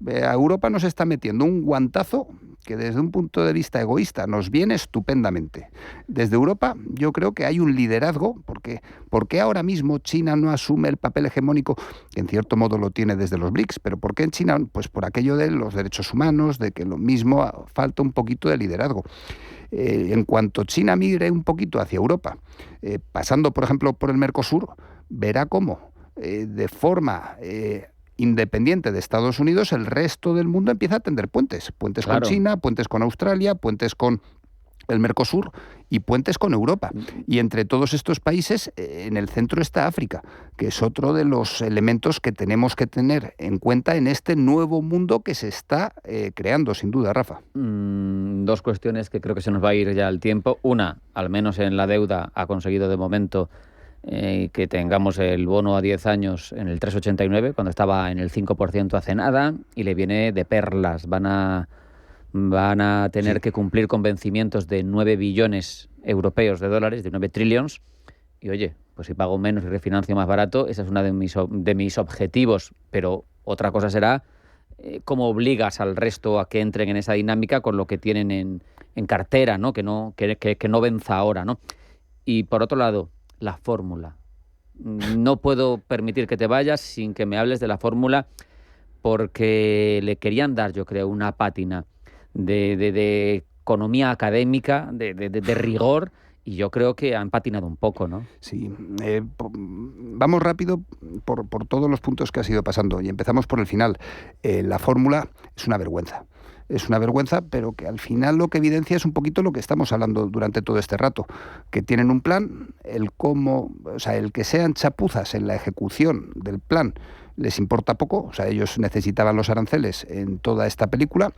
A Europa nos está metiendo un guantazo que desde un punto de vista egoísta nos viene estupendamente. Desde Europa yo creo que hay un liderazgo, porque ¿por qué ahora mismo China no asume el papel hegemónico, que en cierto modo lo tiene desde los BRICS? ¿Pero por qué en China? Pues por aquello de los derechos humanos, de que lo mismo falta un poquito de liderazgo. En cuanto China migre un poquito hacia Europa, pasando por ejemplo por el Mercosur, verá cómo de forma independiente de Estados Unidos el resto del mundo empieza a tender puentes. Puentes con China, puentes con Australia, puentes con el Mercosur y puentes con Europa. Y entre todos estos países, en el centro está África, que es otro de los elementos que tenemos que tener en cuenta en este nuevo mundo que se está creando, sin duda, Rafa. Dos cuestiones que creo que se nos va a ir ya el tiempo. Una, al menos en la deuda, ha conseguido de momento que tengamos el bono a 10 años en el 3,89, cuando estaba en el 5% hace nada, y le viene de perlas. Van a tener que cumplir con vencimientos de 9 billones europeos de dólares, de 9 trillions, y oye, pues si pago menos y refinancio más barato, esa es una de mis objetivos, pero otra cosa será cómo obligas al resto a que entren en esa dinámica con lo que tienen en cartera, ¿no? Que no venza ahora, ¿no? Y por otro lado, la fórmula. No puedo permitir que te vayas sin que me hables de la fórmula, porque le querían dar, yo creo, una pátina de economía académica, de rigor, y yo creo que han patinado un poco, ¿no? Sí. Vamos rápido por todos los puntos que has ido pasando y empezamos por el final. La fórmula es una vergüenza. Es una vergüenza, pero que al final lo que evidencia es un poquito lo que estamos hablando durante todo este rato, que tienen un plan, el que sean chapuzas en la ejecución del plan les importa poco, o sea, ellos necesitaban los aranceles en toda esta película,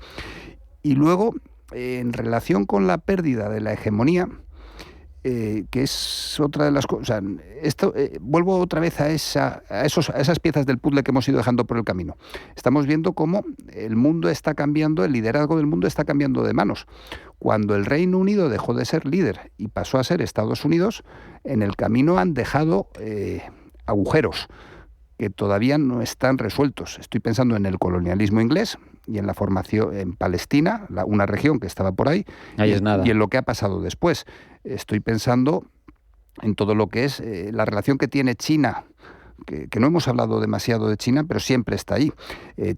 y luego, en relación con la pérdida de la hegemonía, que es otra de las cosas. Vuelvo otra vez a esas piezas del puzzle que hemos ido dejando por el camino. Estamos viendo cómo el mundo está cambiando, el liderazgo del mundo está cambiando de manos. Cuando el Reino Unido dejó de ser líder y pasó a ser Estados Unidos, en el camino han dejado agujeros que todavía no están resueltos. Estoy pensando en el colonialismo inglés y en la formación en Palestina, una región que estaba por ahí, y en lo que ha pasado después. Estoy pensando en todo lo que es la relación que tiene China que no hemos hablado demasiado de China, pero siempre está ahí.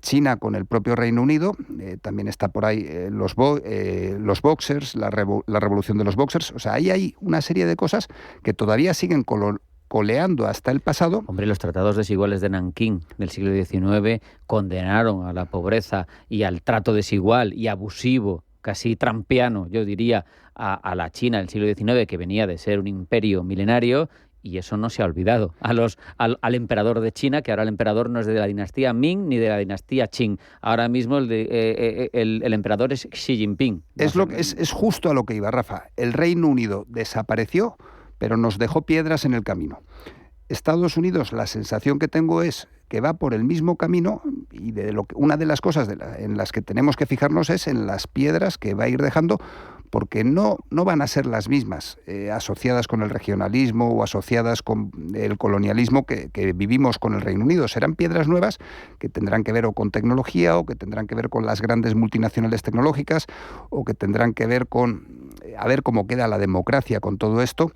China con el propio Reino Unido, también está por ahí los boxers, la revolución de los boxers. O sea, ahí hay una serie de cosas que todavía siguen coleando hasta el pasado. Hombre, los tratados desiguales de Nankín del siglo XIX condenaron a la pobreza y al trato desigual y abusivo, casi trampiano, yo diría, a la China del siglo XIX, que venía de ser un imperio milenario, y eso no se ha olvidado. Al emperador de China, que ahora el emperador no es de la dinastía Ming ni de la dinastía Qing. Ahora mismo el emperador es Xi Jinping. Es justo a lo que iba, Rafa. El Reino Unido desapareció, pero nos dejó piedras en el camino. Estados Unidos, la sensación que tengo es que va por el mismo camino, y una de las cosas en las que tenemos que fijarnos es en las piedras que va a ir dejando, porque no van a ser las mismas asociadas con el regionalismo o asociadas con el colonialismo que vivimos con el Reino Unido. Serán piedras nuevas que tendrán que ver o con tecnología, o que tendrán que ver con las grandes multinacionales tecnológicas, o que tendrán que ver con a ver cómo queda la democracia con todo esto.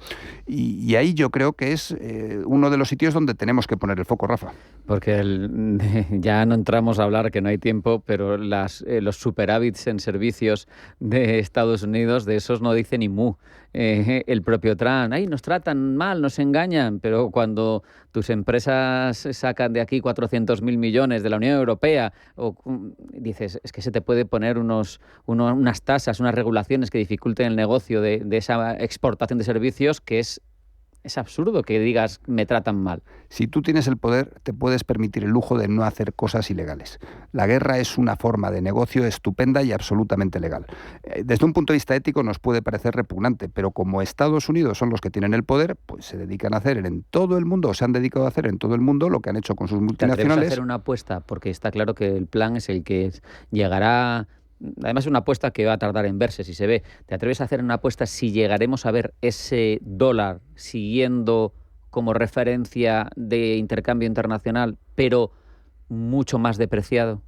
Y ahí yo creo que es uno de los sitios donde tenemos que poner el foco, Rafa. Porque ya no entramos a hablar, que no hay tiempo, pero los superávits en servicios de Estados Unidos, de esos no dice ni mu. El propio Trump, ¡ay, nos tratan mal, nos engañan! Pero cuando tus empresas sacan de aquí 400.000 millones de la Unión Europea, dices, es que se te puede poner unas tasas, unas regulaciones que dificulten el negocio de esa exportación de servicios, que es absurdo que digas, me tratan mal. Si tú tienes el poder, te puedes permitir el lujo de no hacer cosas ilegales. La guerra es una forma de negocio estupenda y absolutamente legal. Desde un punto de vista ético nos puede parecer repugnante, pero como Estados Unidos son los que tienen el poder, pues se dedican a hacer en todo el mundo, o se han dedicado a hacer en todo el mundo lo que han hecho con sus multinacionales. ¿Te atreves a hacer una apuesta? Porque está claro que el plan es el que llegará. Además es una apuesta que va a tardar en verse si se ve. ¿Te atreves a hacer una apuesta si llegaremos a ver ese dólar siguiendo como referencia de intercambio internacional, pero mucho más depreciado?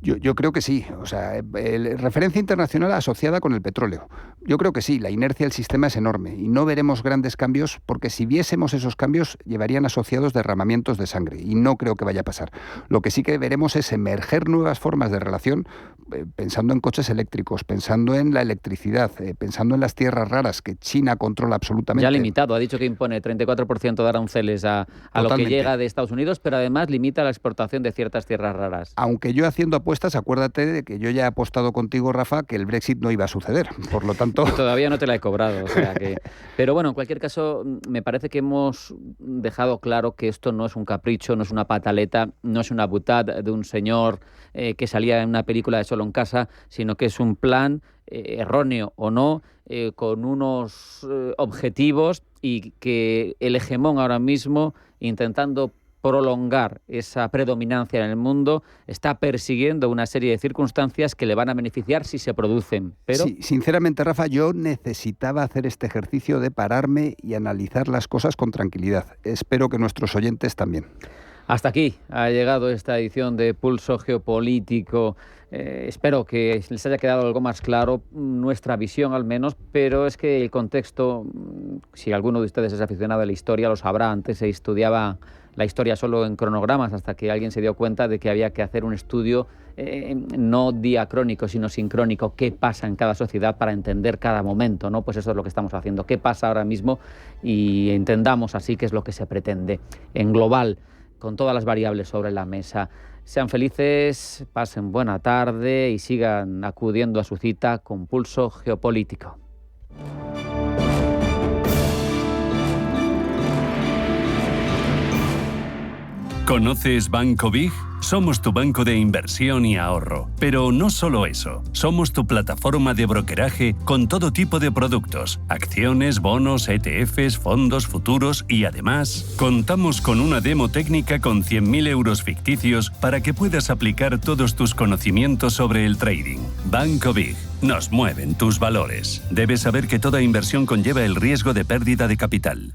Yo creo que sí. O sea, referencia internacional asociada con el petróleo. Yo creo que sí. La inercia del sistema es enorme y no veremos grandes cambios, porque si viésemos esos cambios llevarían asociados derramamientos de sangre, y no creo que vaya a pasar. Lo que sí que veremos es emerger nuevas formas de relación, pensando en coches eléctricos, pensando en la electricidad, pensando en las tierras raras que China controla absolutamente. Ya limitado. Ha dicho que impone 34% de aranceles a lo que llega de Estados Unidos, pero además limita la exportación de ciertas tierras raras. Aunque yo haciendo apuestas, acuérdate de que yo ya he apostado contigo, Rafa, que el Brexit no iba a suceder. Por lo tanto... Todavía no te la he cobrado. O sea que... Pero bueno, en cualquier caso, me parece que hemos dejado claro que esto no es un capricho, no es una pataleta, no es una butad de un señor que salía en una película de Solo en Casa, sino que es un plan, erróneo o no, con unos objetivos, y que el hegemón ahora mismo, intentando prolongar esa predominancia en el mundo, está persiguiendo una serie de circunstancias que le van a beneficiar si se producen. Pero... Sí, sinceramente, Rafa, yo necesitaba hacer este ejercicio de pararme y analizar las cosas con tranquilidad. Espero que nuestros oyentes también. Hasta aquí ha llegado esta edición de Pulso Geopolítico. Espero que les haya quedado algo más claro, nuestra visión al menos, pero es que el contexto, si alguno de ustedes es aficionado a la historia, lo sabrá. Antes se estudiaba la historia solo en cronogramas, hasta que alguien se dio cuenta de que había que hacer un estudio no diacrónico, sino sincrónico. ¿Qué pasa en cada sociedad para entender cada momento, ¿no? Pues eso es lo que estamos haciendo. ¿Qué pasa ahora mismo? Y entendamos así qué es lo que se pretende en global, con todas las variables sobre la mesa. Sean felices, pasen buena tarde y sigan acudiendo a su cita con Pulso Geopolítico. ¿Conoces Banco Big? Somos tu banco de inversión y ahorro. Pero no solo eso, somos tu plataforma de brokeraje con todo tipo de productos, acciones, bonos, ETFs, fondos, futuros, y además contamos con una demo técnica con 100.000 euros ficticios para que puedas aplicar todos tus conocimientos sobre el trading. Banco Big. Nos mueven tus valores. Debes saber que toda inversión conlleva el riesgo de pérdida de capital.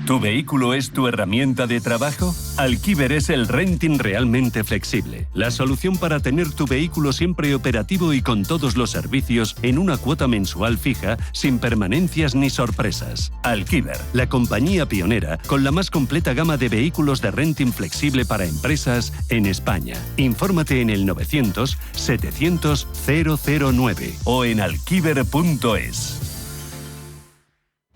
¿Tu vehículo es tu herramienta de trabajo? Alquiver es el renting realmente flexible. La solución para tener tu vehículo siempre operativo y con todos los servicios en una cuota mensual fija, sin permanencias ni sorpresas. Alquiver, la compañía pionera con la más completa gama de vehículos de renting flexible para empresas en España. Infórmate en el 900 700 009 o en alquiver.es.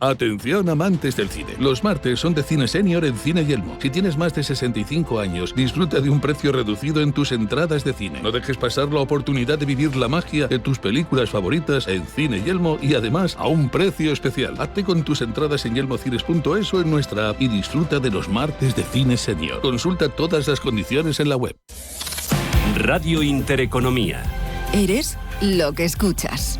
Atención amantes del cine. Los martes son de Cine Senior en Cine Yelmo. Si tienes más de 65 años, disfruta de un precio reducido en tus entradas de cine. No dejes pasar la oportunidad de vivir la magia de tus películas favoritas en Cine Yelmo y además a un precio especial. Hazte con tus entradas en yelmocines.es o en nuestra app y disfruta de los martes de Cine Senior. Consulta todas las condiciones en la web. Radio Intereconomía. Eres lo que escuchas.